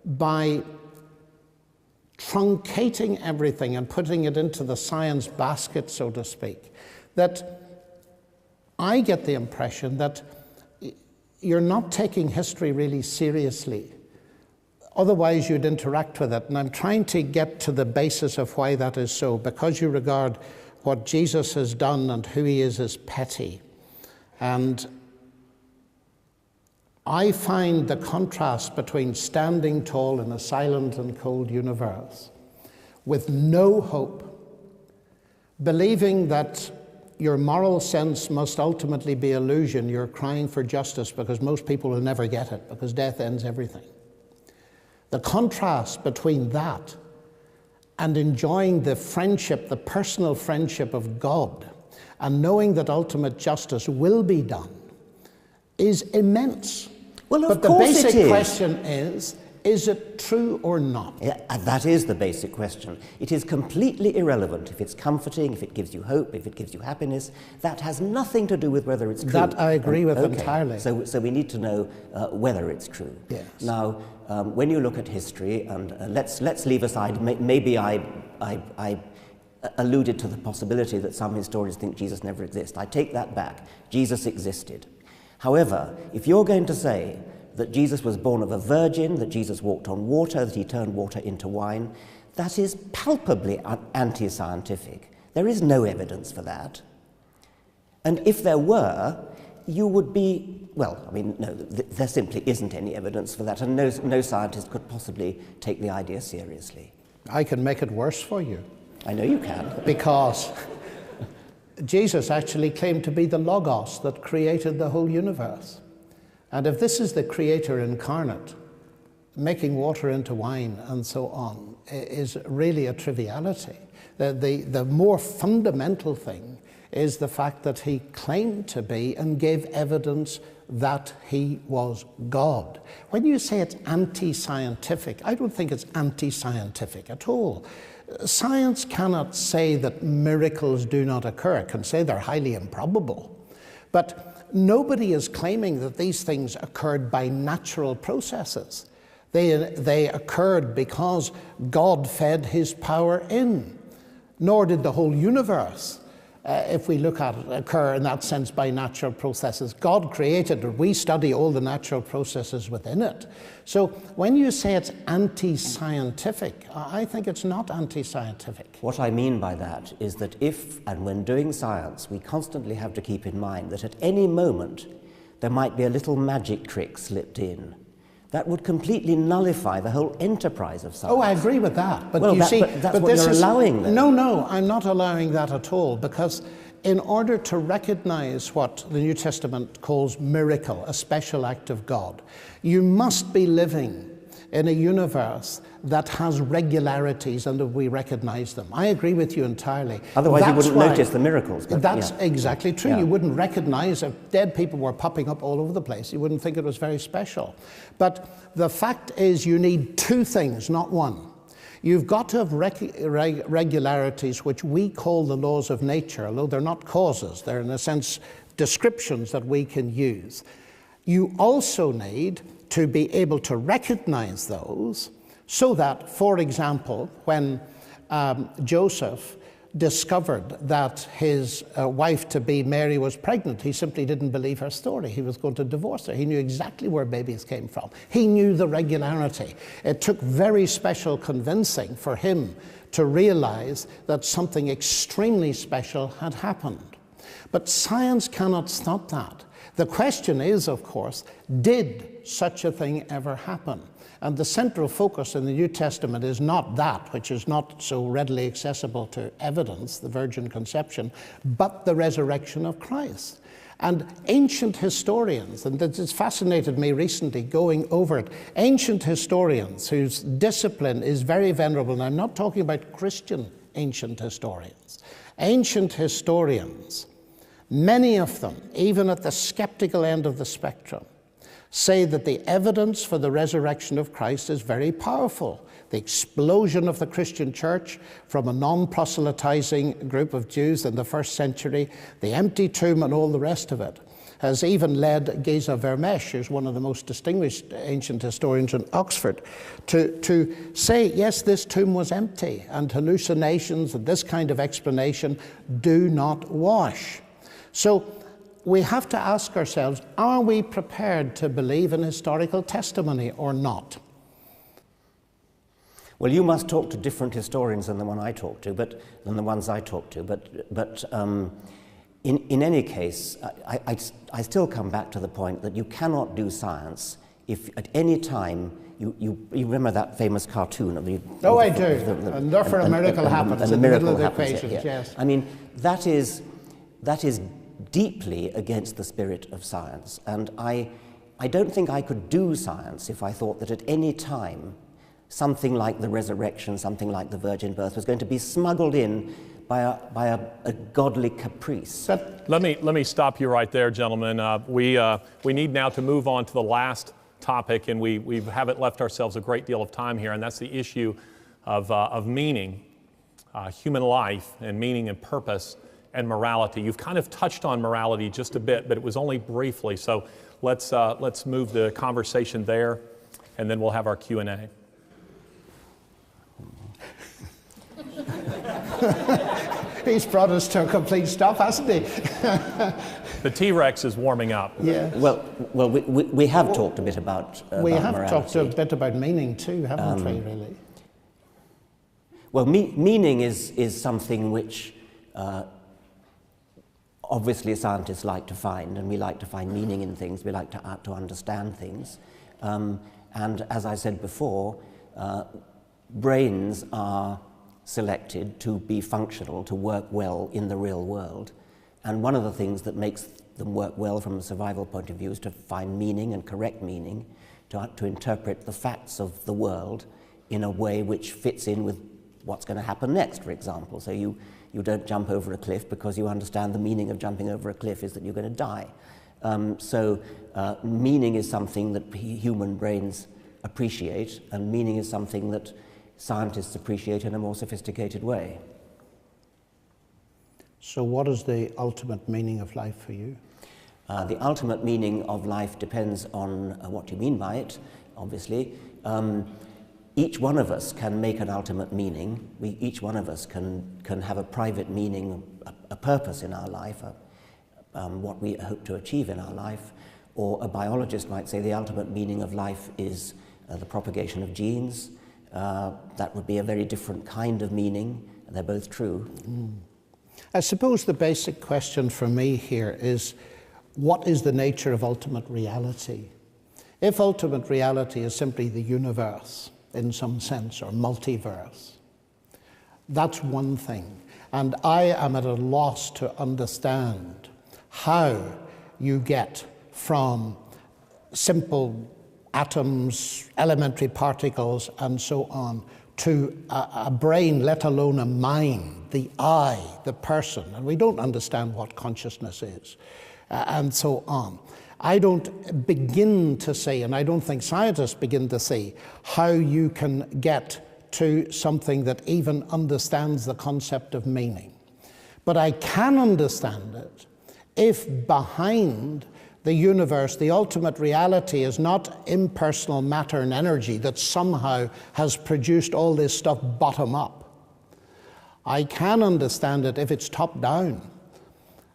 by truncating everything and putting it into the science basket, so to speak, that I get the impression that you're not taking history really seriously. Otherwise, you'd interact with it. And I'm trying to get to the basis of why that is so, because you regard what Jesus has done and who he is as petty. And I find the contrast between standing tall in a silent and cold universe with no hope, believing that your moral sense must ultimately be illusion. You're crying for justice because most people will never get it, because death ends everything. The contrast between that and enjoying the friendship, the personal friendship of God, and knowing that ultimate justice will be done, is immense. Well, but the basic question is it true or not? Yeah, that is the basic question. It is completely irrelevant if it's comforting, if it gives you hope, if it gives you happiness. That has nothing to do with whether it's true. That I agree with entirely. So we need to know whether it's true. Yes. Now, when you look at history, and let's leave aside, maybe I alluded to the possibility that some historians think Jesus never existed. I take that back. Jesus existed. However, if you're going to say that Jesus was born of a virgin, that Jesus walked on water, that he turned water into wine, that is palpably anti-scientific. There is no evidence for that. And if there were, you would be, well, I mean, no, there simply isn't any evidence for that, and no scientist could possibly take the idea seriously. I can make it worse for you. I know you can. Because Jesus actually claimed to be the Logos that created the whole universe. And if this is the Creator incarnate, making water into wine and so on is really a triviality. The more fundamental thing is the fact that he claimed to be and gave evidence that he was God. When you say it's anti-scientific, I don't think it's anti-scientific at all. Science cannot say that miracles do not occur. It can say they're highly improbable. But nobody is claiming that these things occurred by natural processes. They occurred because God fed his power in. Nor did the whole universe, if we look at it, occur in that sense by natural processes. God created it. We study all the natural processes within it. So when you say it's anti-scientific, I think it's not anti-scientific. What I mean by that is that if, and when doing science, we constantly have to keep in mind that at any moment there might be a little magic trick slipped in. That would completely nullify the whole enterprise of science. Oh, I agree with that. But well, you see, that's what you're allowing then. No, I'm not allowing that at all, because in order to recognize what the New Testament calls miracle, a special act of God, you must be living in a universe that has regularities and that we recognize them. I agree with you entirely. Otherwise you wouldn't notice the miracles. That's exactly true. Yeah. You wouldn't recognize if dead people were popping up all over the place. You wouldn't think it was very special. But the fact is you need two things, not one. You've got to have regularities which we call the laws of nature, although they're not causes. They're, in a sense, descriptions that we can use. You also need to be able to recognize those so that, for example, when Joseph discovered that his wife-to-be Mary was pregnant, he simply didn't believe her story. He was going to divorce her. He knew exactly where babies came from. He knew the regularity. It took very special convincing for him to realize that something extremely special had happened. But science cannot stop that. The question is, of course, did such a thing ever happen? And the central focus in the New Testament is not that, which is not so readily accessible to evidence, the virgin conception, but the resurrection of Christ. And ancient historians, and it has fascinated me recently going over it, ancient historians whose discipline is very venerable, and I'm not talking about Christian ancient historians, ancient historians, many of them, even at the skeptical end of the spectrum, say that the evidence for the resurrection of Christ is very powerful. The explosion of the Christian church from a non-proselytizing group of Jews in the first century, the empty tomb and all the rest of it, has even led Geza Vermeersch, who's one of the most distinguished ancient historians in Oxford, to say, yes, this tomb was empty, and hallucinations and this kind of explanation do not wash. So we have to ask ourselves, are we prepared to believe in historical testimony or not? Well, you must talk to different historians than the one I talk to, than the ones I talk to. But in any case, I still come back to the point that you cannot do science if at any time you remember that famous cartoon of the. Oh, I do. And therefore a miracle happens in the middle of the equations. Yes. I mean, that is deeply against the spirit of science, and I don't think I could do science if I thought that at any time something like the resurrection, something like the virgin birth was going to be smuggled in by a godly caprice. Let me stop you right there, gentlemen. We need now to move on to the last topic, and we haven't left ourselves a great deal of time here, and that's the issue of meaning, human life, and meaning and purpose and morality. You've kind of touched on morality just a bit, but it was only briefly. So let's move the conversation there, and then we'll have our Q&A. He's brought us to a complete stop, hasn't he? The T-Rex is warming up. Yeah. Well, we have talked a bit about we have morality. talked a bit about meaning too, haven't we? Really. Well, meaning is something which obviously scientists like to find, and we like to find meaning in things. We like to understand things, and as I said before, brains are selected to be functional, to work well in the real world. And one of the things that makes them work well from a survival point of view is to find meaning and correct meaning, to interpret the facts of the world in a way which fits in with what's going to happen next, for example. So you don't jump over a cliff because you understand the meaning of jumping over a cliff is that you're going to die. So meaning is something that human brains appreciate, and meaning is something that scientists appreciate in a more sophisticated way. So what is the ultimate meaning of life for you? The ultimate meaning of life depends on what you mean by it, obviously. Each one of us can make an ultimate meaning. Each one of us can have a private meaning, a purpose in our life, what we hope to achieve in our life. Or a biologist might say the ultimate meaning of life is the propagation of genes. That would be a very different kind of meaning. They're both true. I suppose the basic question for me here is, what is the nature of ultimate reality? If ultimate reality is simply the universe, in some sense, or multiverse, that's one thing. And I am at a loss to understand how you get from simple atoms, elementary particles, and so on, to a brain, let alone a mind, the I, the person. And we don't understand what consciousness is, and so on. I don't begin to see, and I don't think scientists begin to see, how you can get to something that even understands the concept of meaning. But I can understand it if behind the universe, the ultimate reality is not impersonal matter and energy that somehow has produced all this stuff bottom up. I can understand it if it's top down,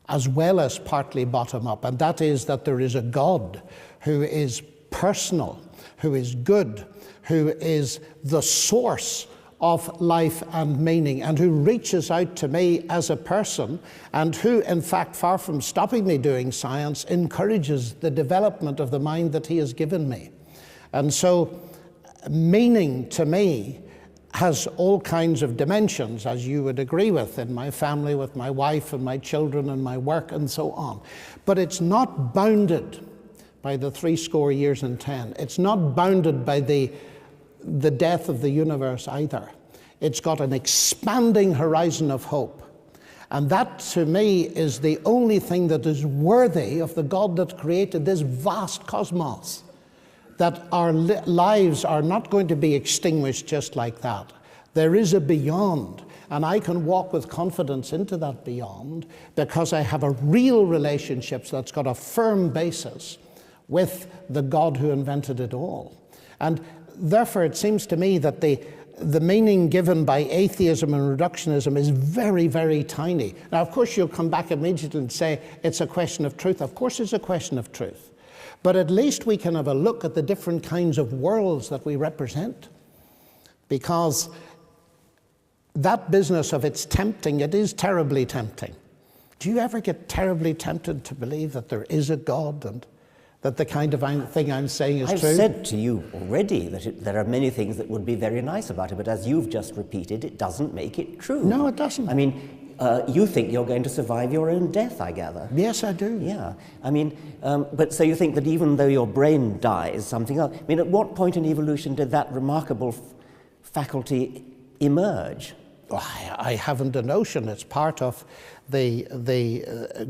as well as partly bottom up, and that is that there is a God who is personal, who is good, who is the source of life and meaning, and who reaches out to me as a person, and who, in fact, far from stopping me doing science, encourages the development of the mind that he has given me. And so meaning to me has all kinds of dimensions, as you would agree with, in my family, with my wife and my children and my work and so on. But it's not bounded by the 70 years and 10. It's not bounded by the death of the universe either. It's got an expanding horizon of hope. And that, to me, is the only thing that is worthy of the God that created this vast cosmos. That our lives are not going to be extinguished just like that. There is a beyond. And I can walk with confidence into that beyond because I have a real relationship that's got a firm basis with the God who invented it all. And therefore, it seems to me that the meaning given by atheism and reductionism is very, very tiny. Now, of course, you'll come back immediately and say it's a question of truth. Of course, it's a question of truth. But at least we can have a look at the different kinds of worlds that we represent. Because that business of it's tempting, it is terribly tempting. Do you ever get terribly tempted to believe that there is a God and that the kind of thing I'm saying is true? I've said to you already that there are many things that would be very nice about it, but as you've just repeated, it doesn't make it true. No, it doesn't. I mean, you think you're going to survive your own death, I gather. Yes, I do. Yeah. I mean, but so you think that even though your brain dies, something else... I mean, at what point in evolution did that remarkable faculty emerge? I haven't a notion. It's part of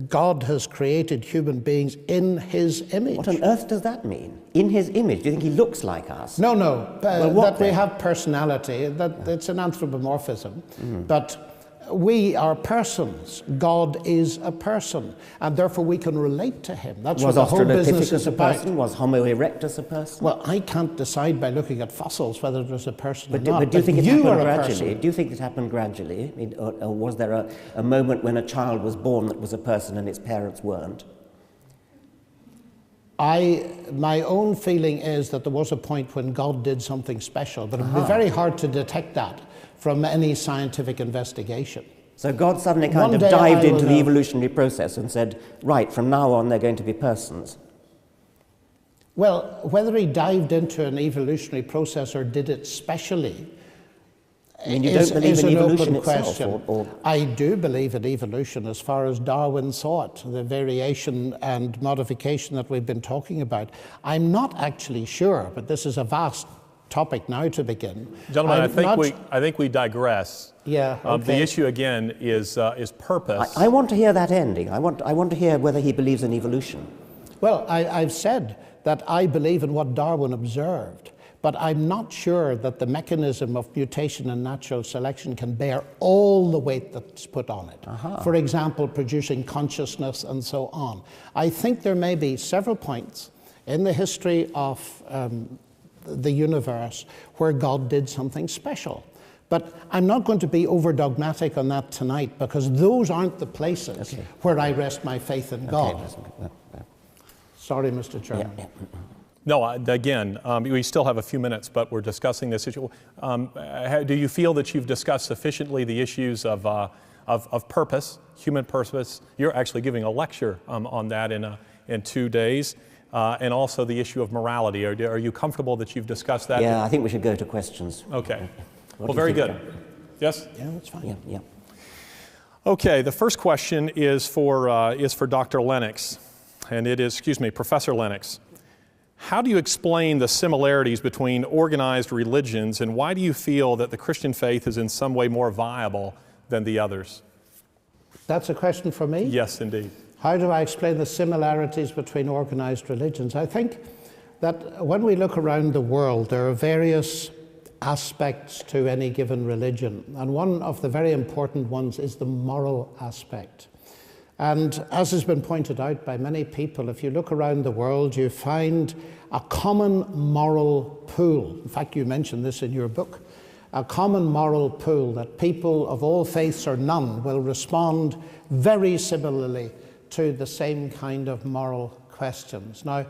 God has created human beings in his image. What on earth does that mean? In his image? Do you think he looks like us? No, no. Well, what that we have personality, that it's an anthropomorphism. But we are persons. God is a person, and therefore we can relate to him. That's what the whole business is about. A person? Was Homo erectus a person? Well, I can't decide by looking at fossils whether it was a person or not. But do you think it happened gradually? Person. Do you think it happened gradually? I mean, or was there a moment when a child was born that was a person and its parents weren't? My own feeling is that there was a point when God did something special, but it would be very hard to detect that from any scientific investigation. So God suddenly kind of dived into the evolutionary process and said, right, from now on they're going to be persons. Well, whether he dived into an evolutionary process or did it specially is an open question. I do believe in evolution as far as Darwin saw it, the variation and modification that we've been talking about. I'm not actually sure, but this is a vast topic now to begin. Gentlemen, I think we digress. Yeah. Okay. The issue again is purpose. I want to hear that ending. I want to hear whether he believes in evolution. Well, I've said that I believe in what Darwin observed, but I'm not sure that the mechanism of mutation and natural selection can bear all the weight that's put on it. For example, producing consciousness and so on. I think there may be several points in the history of the universe where God did something special. But I'm not going to be over dogmatic on that tonight because those aren't the places where I rest my faith in God. Sorry, Mr. Chairman. No, again, we still have a few minutes, but we're discussing this issue. Do you feel that you've discussed sufficiently the issues of purpose, human purpose? You're actually giving a lecture on that in 2 days. And also the issue of morality. Are you comfortable that you've discussed that? Yeah, I think we should go to questions. Okay. Well, very good. Yes? Yeah, that's fine. Yeah. Okay, the first question is for Dr. Lennox, and it is, Professor Lennox. How do you explain the similarities between organized religions, and why do you feel that the Christian faith is in some way more viable than the others? That's a question for me? Yes, indeed. How do I explain the similarities between organized religions? I think that when we look around the world, there are various aspects to any given religion. And one of the very important ones is the moral aspect. And as has been pointed out by many people, if you look around the world, you find a common moral pool. In fact, you mentioned this in your book. A common moral pool that people of all faiths or none will respond very similarly to the same kind of moral questions. Now,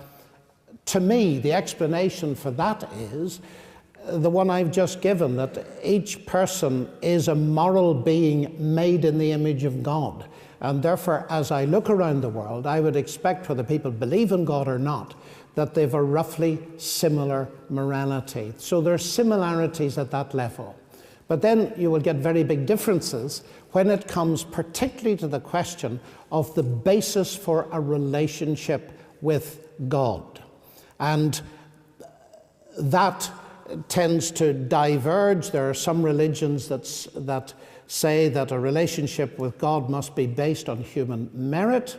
to me, the explanation for that is the one I've just given, that each person is a moral being made in the image of God. And therefore, as I look around the world, I would expect, whether people believe in God or not, that they've a roughly similar morality. So there are similarities at that level. But then you will get very big differences when it comes particularly to the question of the basis for a relationship with God. And that tends to diverge. There are some religions that say that a relationship with God must be based on human merit.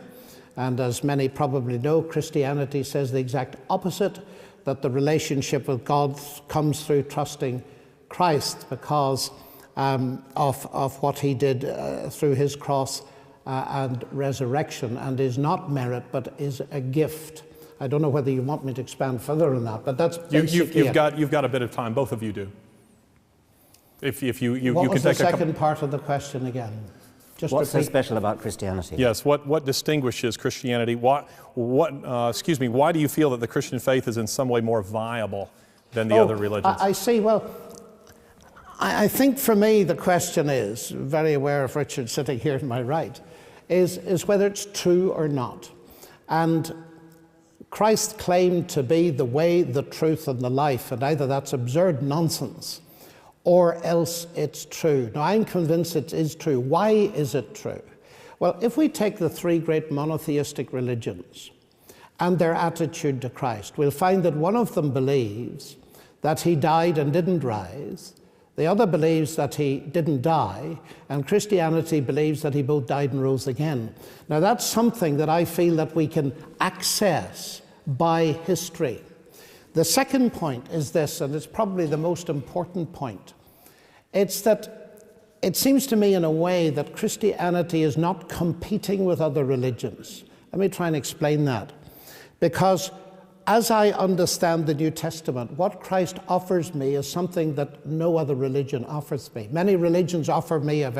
And as many probably know, Christianity says the exact opposite, that the relationship with God comes through trusting Christ, because of what he did through his cross and resurrection, and is not merit but is a gift. I don't know whether you want me to expand further on that, but that's basically you've got a bit of time. Both of you do. If you what you was can the take second part of the question again? Just What's so repeat. special about Christianity? Yes. What distinguishes Christianity? Why do you feel that the Christian faith is in some way more viable than the other religions? I see. Well, I think for me the question is, very aware of Richard sitting here to my right, is whether it's true or not. And Christ claimed to be the way, the truth, and the life, and either that's absurd nonsense or else it's true. Now, I'm convinced it is true. Why is it true? Well, if we take the three great monotheistic religions and their attitude to Christ, we'll find that one of them believes that he died and didn't rise, the other believes that he didn't die, and Christianity believes that he both died and rose again. Now, that's something that I feel that we can access by history. The second point is this, and it's probably the most important point. It's that it seems to me in a way that Christianity is not competing with other religions. Let me try and explain that. Because as I understand the New Testament, what Christ offers me is something that no other religion offers me. Many religions offer me a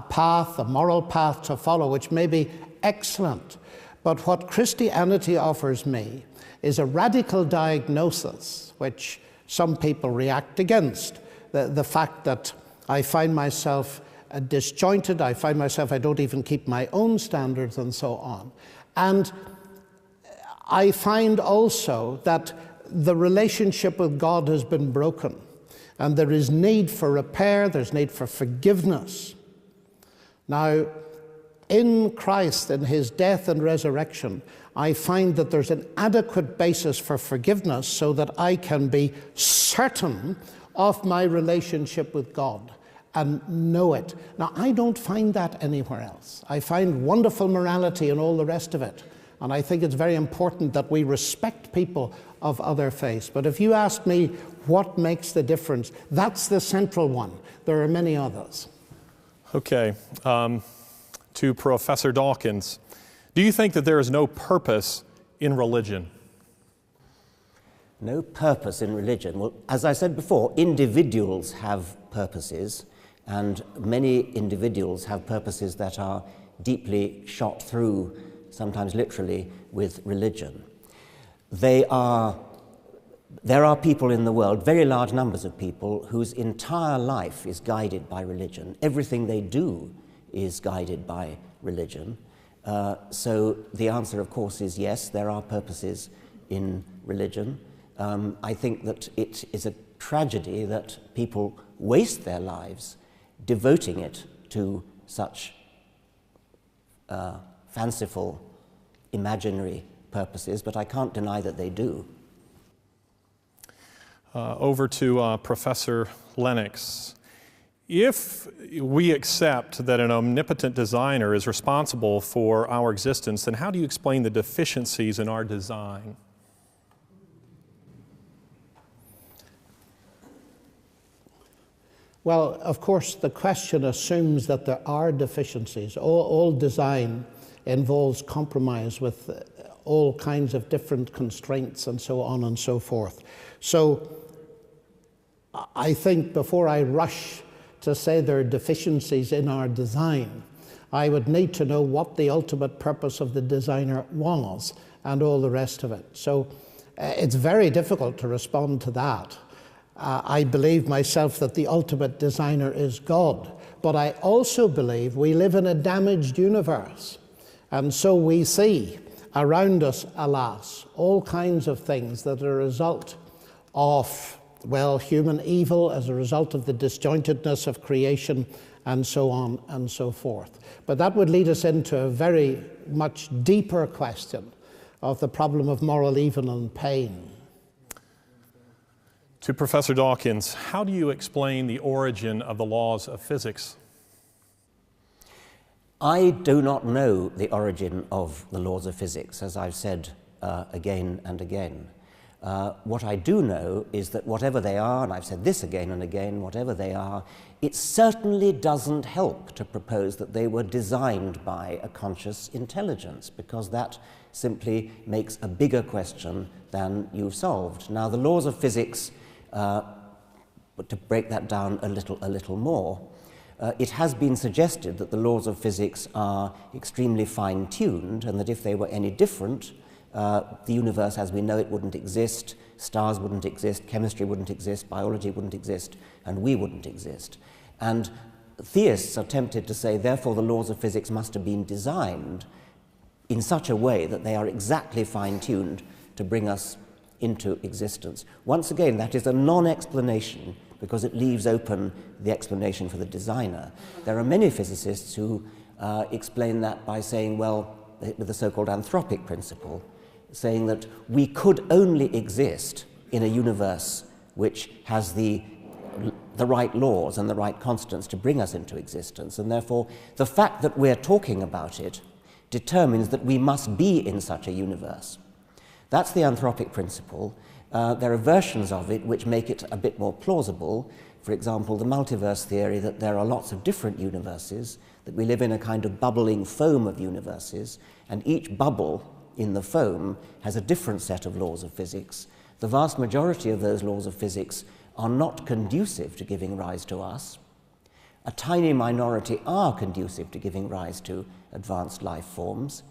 path, a moral path to follow, which may be excellent. But what Christianity offers me is a radical diagnosis, which some people react against. The fact that I find myself disjointed, I find myself, I don't even keep my own standards and so on. And I find also that the relationship with God has been broken, and there is need for repair, there's need for forgiveness. Now, in Christ, in his death and resurrection, I find that there's an adequate basis for forgiveness so that I can be certain of my relationship with God and know it. Now, I don't find that anywhere else. I find wonderful morality and all the rest of it. And I think it's very important that we respect people of other faiths. But if you ask me what makes the difference, that's the central one. There are many others. Okay. To Professor Dawkins, do you think that there is no purpose in religion? No purpose in religion. Well, as I said before, individuals have purposes, and many individuals have purposes that are deeply shot through, sometimes literally, with religion. There are people in the world, very large numbers of people, whose entire life is guided by religion. Everything they do is guided by religion. So the answer, of course, is yes, there are purposes in religion. I think that it is a tragedy that people waste their lives devoting it to such fanciful, imaginary purposes, but I can't deny that they do. Over to Professor Lennox. If we accept that an omnipotent designer is responsible for our existence, then how do you explain the deficiencies in our design? Well, of course, the question assumes that there are deficiencies. All design involves compromise with all kinds of different constraints and so on and so forth. So I think before I rush to say there are deficiencies in our design, I would need to know what the ultimate purpose of the designer was and all the rest of it. So it's very difficult to respond to that. I believe myself that the ultimate designer is God, but I also believe we live in a damaged universe, and so we see around us, alas, all kinds of things that are a result of, well, human evil as a result of the disjointedness of creation and so on and so forth. But that would lead us into a very much deeper question of the problem of moral evil and pain. To Professor Dawkins, how do you explain the origin of the laws of physics? I do not know the origin of the laws of physics, as I've said again and again. What I do know is that whatever they are, and I've said this again and again, whatever they are, it certainly doesn't help to propose that they were designed by a conscious intelligence, because that simply makes a bigger question than you've solved. Now, the laws of physics, to break that down a little more, it has been suggested that the laws of physics are extremely fine-tuned, and that if they were any different, the universe as we know it wouldn't exist, stars wouldn't exist, chemistry wouldn't exist, biology wouldn't exist, and we wouldn't exist. And theists are tempted to say, therefore, the laws of physics must have been designed in such a way that they are exactly fine-tuned to bring us into existence. Once again, that is a non-explanation, because it leaves open the explanation for the designer. There are many physicists who explain that by saying, well, with the so-called anthropic principle, saying that we could only exist in a universe which has the right laws and the right constants to bring us into existence, and therefore the fact that we're talking about it determines that we must be in such a universe. That's the anthropic principle. There are versions of it which make it a bit more plausible. For example, the multiverse theory, that there are lots of different universes, that we live in a kind of bubbling foam of universes, and each bubble in the foam has a different set of laws of physics. The vast majority of those laws of physics are not conducive to giving rise to us. A tiny minority are conducive to giving rise to advanced life forms.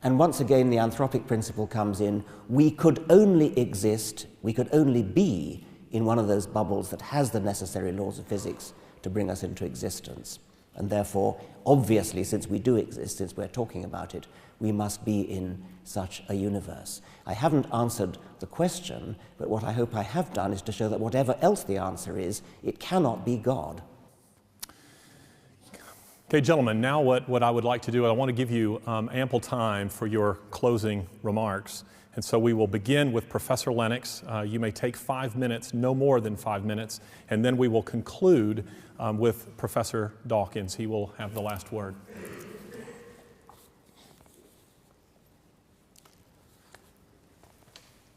And once again, the anthropic principle comes in. We could only exist, we could only be in one of those bubbles that has the necessary laws of physics to bring us into existence. And therefore, obviously, since we do exist, since we're talking about it, we must be in such a universe. I haven't answered the question, but what I hope I have done is to show that whatever else the answer is, it cannot be God. Okay, gentlemen, now what I would like to do, I want to give you ample time for your closing remarks. And so we will begin with Professor Lennox. You may take 5 minutes, no more than 5 minutes, and then we will conclude with Professor Dawkins. He will have the last word.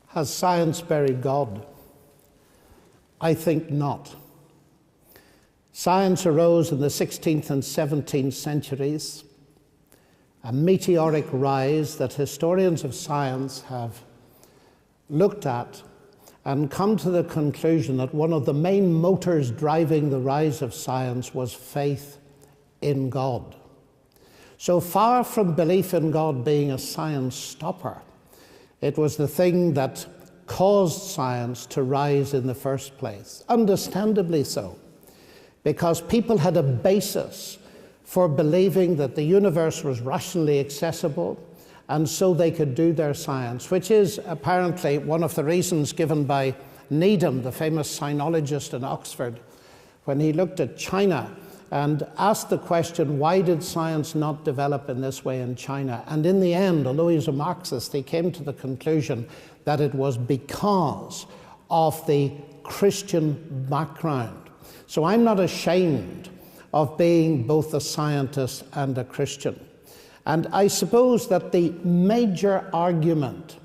Has science buried God? I think not. Science arose in the 16th and 17th centuries, a meteoric rise that historians of science have looked at and come to the conclusion that one of the main motors driving the rise of science was faith in God. So far from belief in God being a science stopper, it was the thing that caused science to rise in the first place, understandably so, because people had a basis for believing that the universe was rationally accessible, and so they could do their science, which is apparently one of the reasons given by Needham, the famous sinologist in Oxford, when he looked at China and asked the question, why did science not develop in this way in China? And in the end, although he was a Marxist, he came to the conclusion that it was because of the Christian background. So I'm not ashamed of being both a scientist and a Christian. And I suppose that the major argument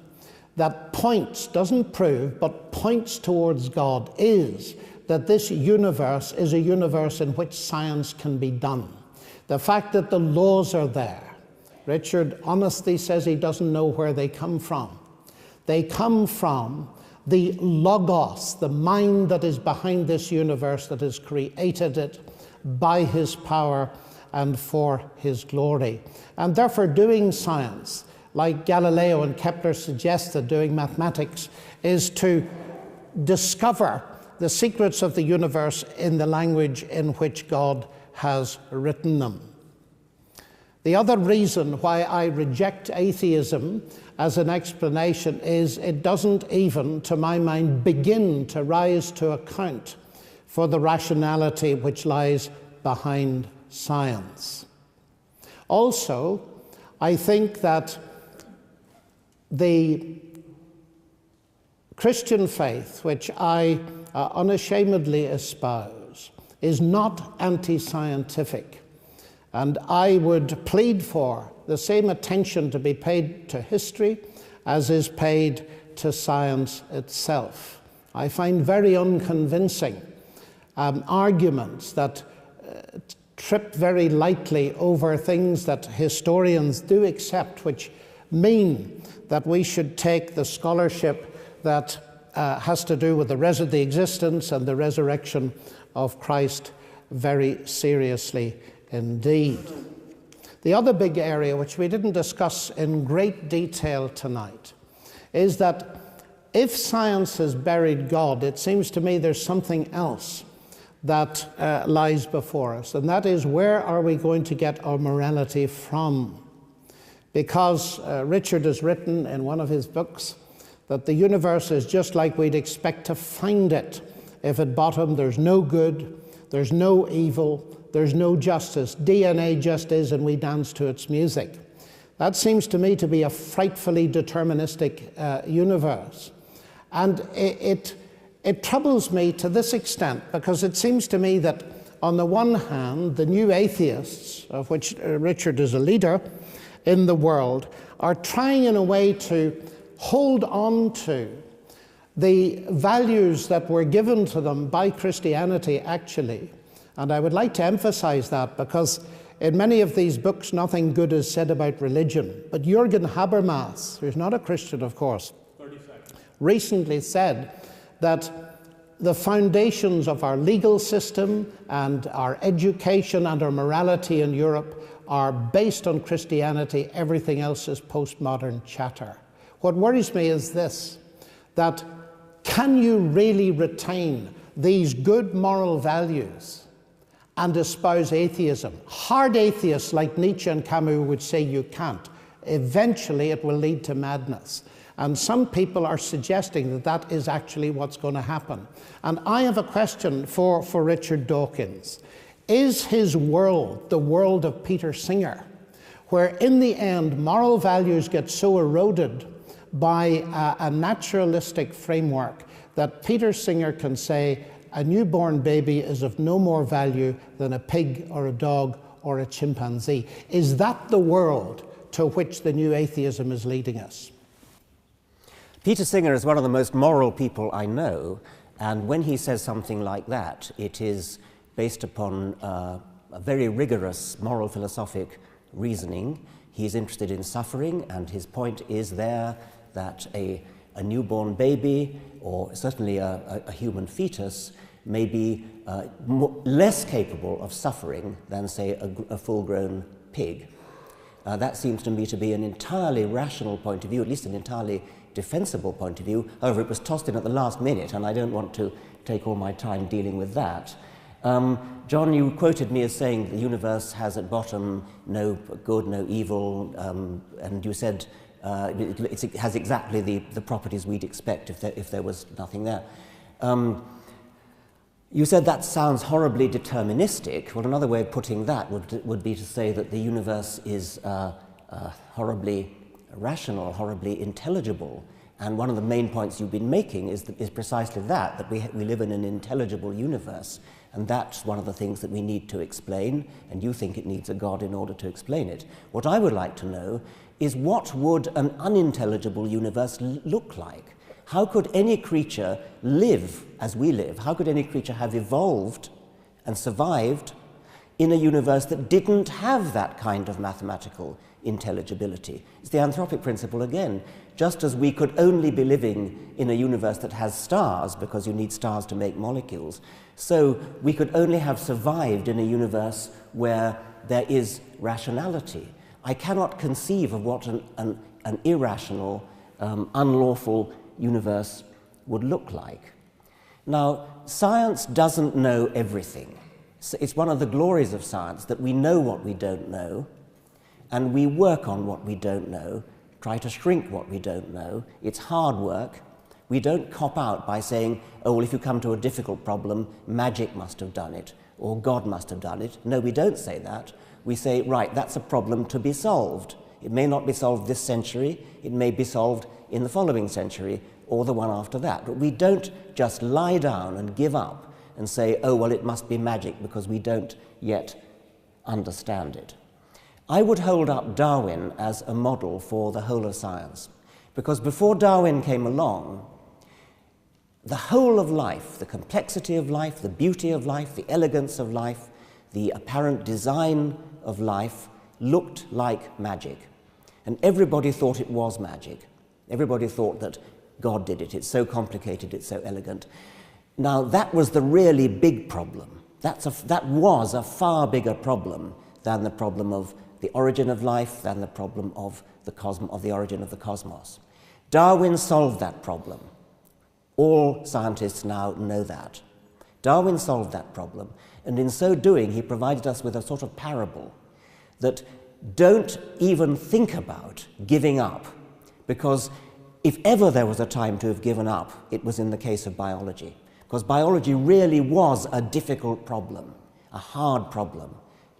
that points, doesn't prove, but points towards God is that this universe is a universe in which science can be done. The fact that the laws are there. Richard honestly says he doesn't know where they come from. They come from the logos, the mind that is behind this universe, that has created it by his power and for his glory. And therefore doing science, like Galileo and Kepler suggested, doing mathematics, is to discover the secrets of the universe in the language in which God has written them. The other reason why I reject atheism as an explanation is it doesn't even, to my mind, begin to rise to account for the rationality which lies behind science. Also, I think that the Christian faith, which I unashamedly espouse, is not anti-scientific. And I would plead for the same attention to be paid to history as is paid to science itself. I find very unconvincing arguments that trip very lightly over things that historians do accept, which mean that we should take the scholarship that has to do with the existence and the resurrection of Christ very seriously indeed. The other big area, which we didn't discuss in great detail tonight, is that if science has buried God, it seems to me there's something else that lies before us, and that is, where are we going to get our morality from? Because Richard has written in one of his books that the universe is just like we'd expect to find it. If at bottom there's no good, there's no evil, there's no justice. DNA just is, and we dance to its music. That seems to me to be a frightfully deterministic universe. And it troubles me to this extent, because it seems to me that on the one hand, the new atheists, of which Richard is a leader in the world, are trying in a way to hold on to the values that were given to them by Christianity, actually. And I would like to emphasize that, because in many of these books, nothing good is said about religion. But Jürgen Habermas, who's not a Christian, of course, recently said that the foundations of our legal system and our education and our morality in Europe are based on Christianity. Everything else is postmodern chatter. What worries me is this, that can you really retain these good moral values and espouse atheism? Hard atheists like Nietzsche and Camus would say you can't. Eventually it will lead to madness. And some people are suggesting that that is actually what's going to happen. And I have a question for Richard Dawkins. Is his world the world of Peter Singer, where in the end moral values get so eroded by a naturalistic framework that Peter Singer can say a newborn baby is of no more value than a pig or a dog or a chimpanzee? Is that the world to which the new atheism is leading us? Peter Singer is one of the most moral people I know, and when he says something like that, it is based upon a very rigorous moral philosophic reasoning. He's interested in suffering, and his point is there that a newborn baby, or certainly a human fetus, may be less capable of suffering than, say, a full-grown pig. That seems to me to be an entirely rational point of view, at least an entirely defensible point of view. However, it was tossed in at the last minute, and I don't want to take all my time dealing with that. John, you quoted me as saying the universe has at bottom no good, no evil, and you said it has exactly the properties we'd expect if there was nothing there. You said that sounds horribly deterministic. Well, another way of putting that would be to say that the universe is horribly rational, horribly intelligible. And one of the main points you've been making is precisely that we live in an intelligible universe. And that's one of the things that we need to explain, and you think it needs a God in order to explain it. What I would like to know is, what would an unintelligible universe look like? How could any creature live as we live? How could any creature have evolved and survived in a universe that didn't have that kind of mathematical intelligibility? It's the anthropic principle again. Just as we could only be living in a universe that has stars, because you need stars to make molecules, so we could only have survived in a universe where there is rationality. I cannot conceive of what an irrational, unlawful universe would look like. Now, science doesn't know everything. So it's one of the glories of science that we know what we don't know, and we work on what we don't know, try to shrink what we don't know. It's hard work. We don't cop out by saying, oh, well, if you come to a difficult problem, magic must have done it, or God must have done it. No, we don't say that. We say, right, that's a problem to be solved. It may not be solved this century, it may be solved in the following century, or the one after that. But we don't just lie down and give up and say, oh, well, it must be magic because we don't yet understand it. I would hold up Darwin as a model for the whole of science, Because before Darwin came along, the whole of life, the complexity of life, the beauty of life, the elegance of life, the apparent design of life looked like magic. And everybody thought it was magic. Everybody thought that God did it. It's so complicated, it's so elegant. Now, that was the really big problem. That was a far bigger problem than the problem of the origin of life, than the problem of the origin of the cosmos. Darwin solved that problem. All scientists now know that. Darwin solved that problem, and in so doing, he provided us with a sort of parable that don't even think about giving up, because if ever there was a time to have given up, it was in the case of biology, because biology really was a difficult problem, a hard problem.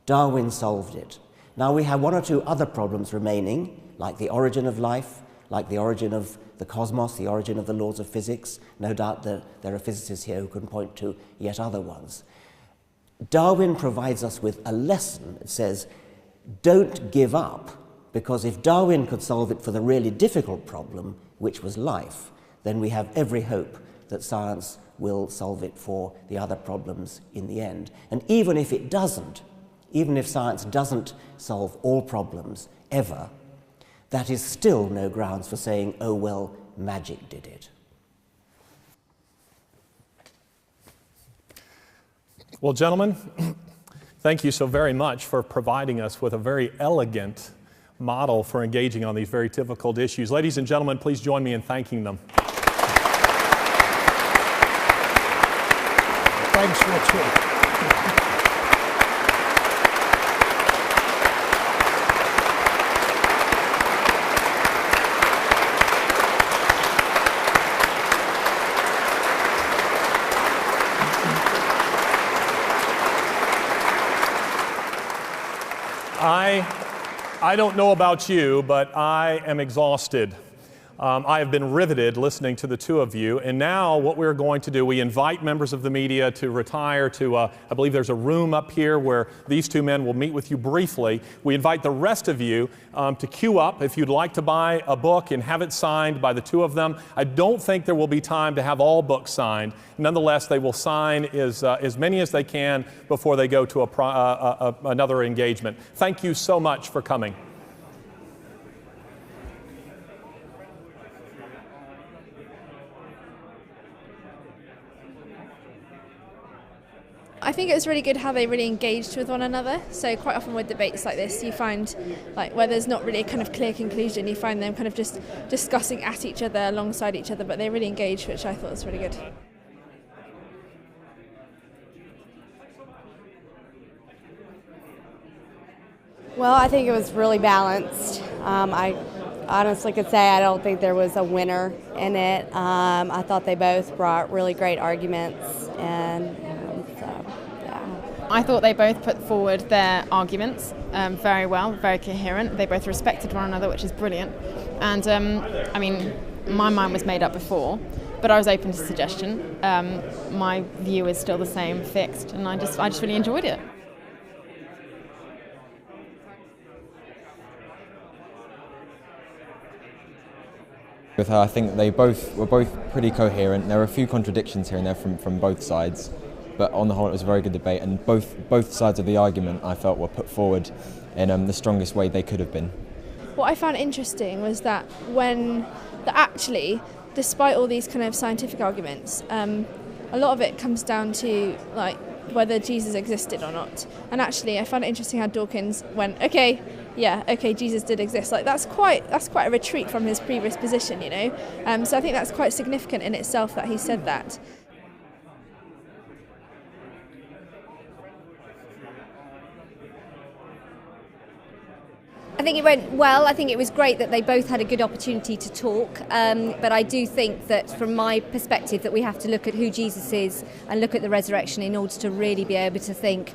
Darwin solved it. Now we have one or two other problems remaining, like the origin of life, like the origin of the cosmos, the origin of the laws of physics. No doubt that there are physicists here who can point to yet other ones. Darwin provides us with a lesson that says, don't give up, because if Darwin could solve it for the really difficult problem, which was life, then we have every hope that science will solve it for the other problems in the end. And even if it doesn't, even if science doesn't solve all problems ever, that is still no grounds for saying, oh, well, magic did it. Well, gentlemen, thank you so very much for providing us with a very elegant model for engaging on these very difficult issues. Ladies and gentlemen, please join me in thanking them. Thanks, Richard. I don't know about you, but I am exhausted. I have been riveted listening to the two of you, and now what we're going to do, we invite members of the media to retire to, I believe there's a room up here where these two men will meet with you briefly. We invite the rest of you to queue up if you'd like to buy a book and have it signed by the two of them. I don't think there will be time to have all books signed. Nonetheless, they will sign as many as they can before they go to another engagement. Thank you so much for coming. I think it was really good how they really engaged with one another. So quite often with debates like this, you find like where there's not really a kind of clear conclusion, you find them kind of just discussing at each other, alongside each other, but they really engaged, which I thought was really good. Well, I think it was really balanced. I honestly could say I don't think there was a winner in it. I thought they both brought really great arguments, and I thought they both put forward their arguments very well, very coherent. They both respected one another, which is brilliant. And I mean, my mind was made up before, but I was open to suggestion. My view is still the same, fixed, and I just really enjoyed it. With her, I think they were both pretty coherent. There were a few contradictions here and there from both sides, but on the whole it was a very good debate, and both sides of the argument I felt were put forward in the strongest way they could have been. What I found interesting was that actually, despite all these kind of scientific arguments, a lot of it comes down to like whether Jesus existed or not. And actually I found it interesting how Dawkins went, okay, Jesus did exist. Like that's quite a retreat from his previous position, you know. So I think that's quite significant in itself that he said that. I think it went well. I think it was great that they both had a good opportunity to talk, but I do think that from my perspective that we have to look at who Jesus is and look at the resurrection in order to really be able to think,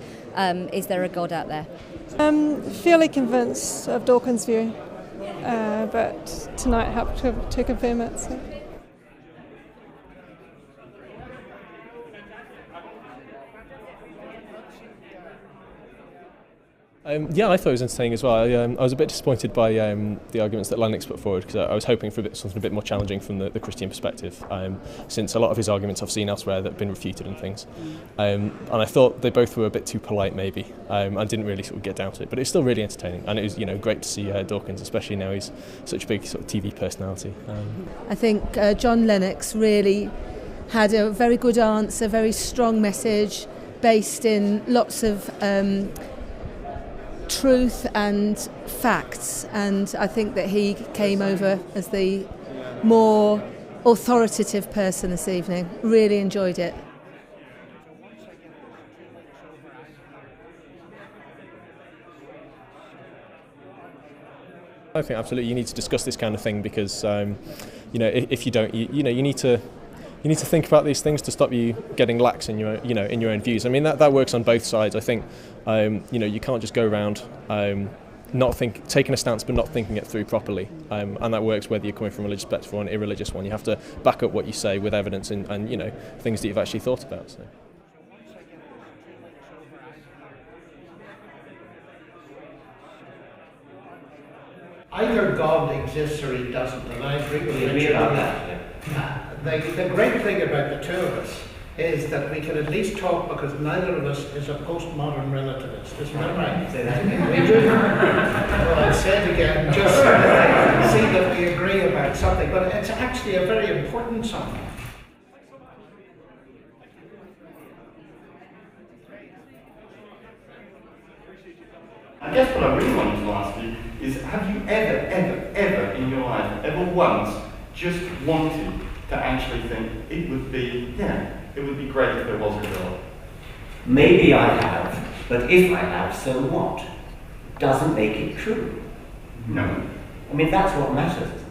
is there a God out there? Fairly convinced of Dawkins' view, but tonight helped to confirm it. So. Yeah, I thought it was entertaining as well. I was a bit disappointed by the arguments that Lennox put forward, because I was hoping for something a bit more challenging from the Christian perspective, since a lot of his arguments I've seen elsewhere that have been refuted and things. And I thought they both were a bit too polite, maybe, and didn't really sort of get down to it. But it's still really entertaining, and it was, great to see Dawkins, especially now he's such a big sort of TV personality. I think John Lennox really had a very good answer, very strong message, based in lots of truth and facts, and I think that he came over as the more authoritative person this evening. Really enjoyed it. I think absolutely you need to discuss this kind of thing, because if you don't, you need to think about these things to stop you getting lax in your in your own views. I mean that works on both sides. I think you can't just go around taking a stance but not thinking it through properly, and that works whether you're coming from a religious perspective or an irreligious one. You have to back up what you say with evidence and things that you've actually thought about. So. Either God exists or he doesn't, and I agree with you about that. The great thing about the two of us is that we can at least talk, because neither of us is a postmodern relativist. Isn't that right? We do. Well, I'll say it again, just see that we agree about something, but it's actually a very important something. I guess what I really wanted to ask you is, have you ever in your life, ever once, just wanted to actually think it would be great if there was a God? Maybe I have, but if I have, so what? Doesn't make it true. No. I mean, that's what matters.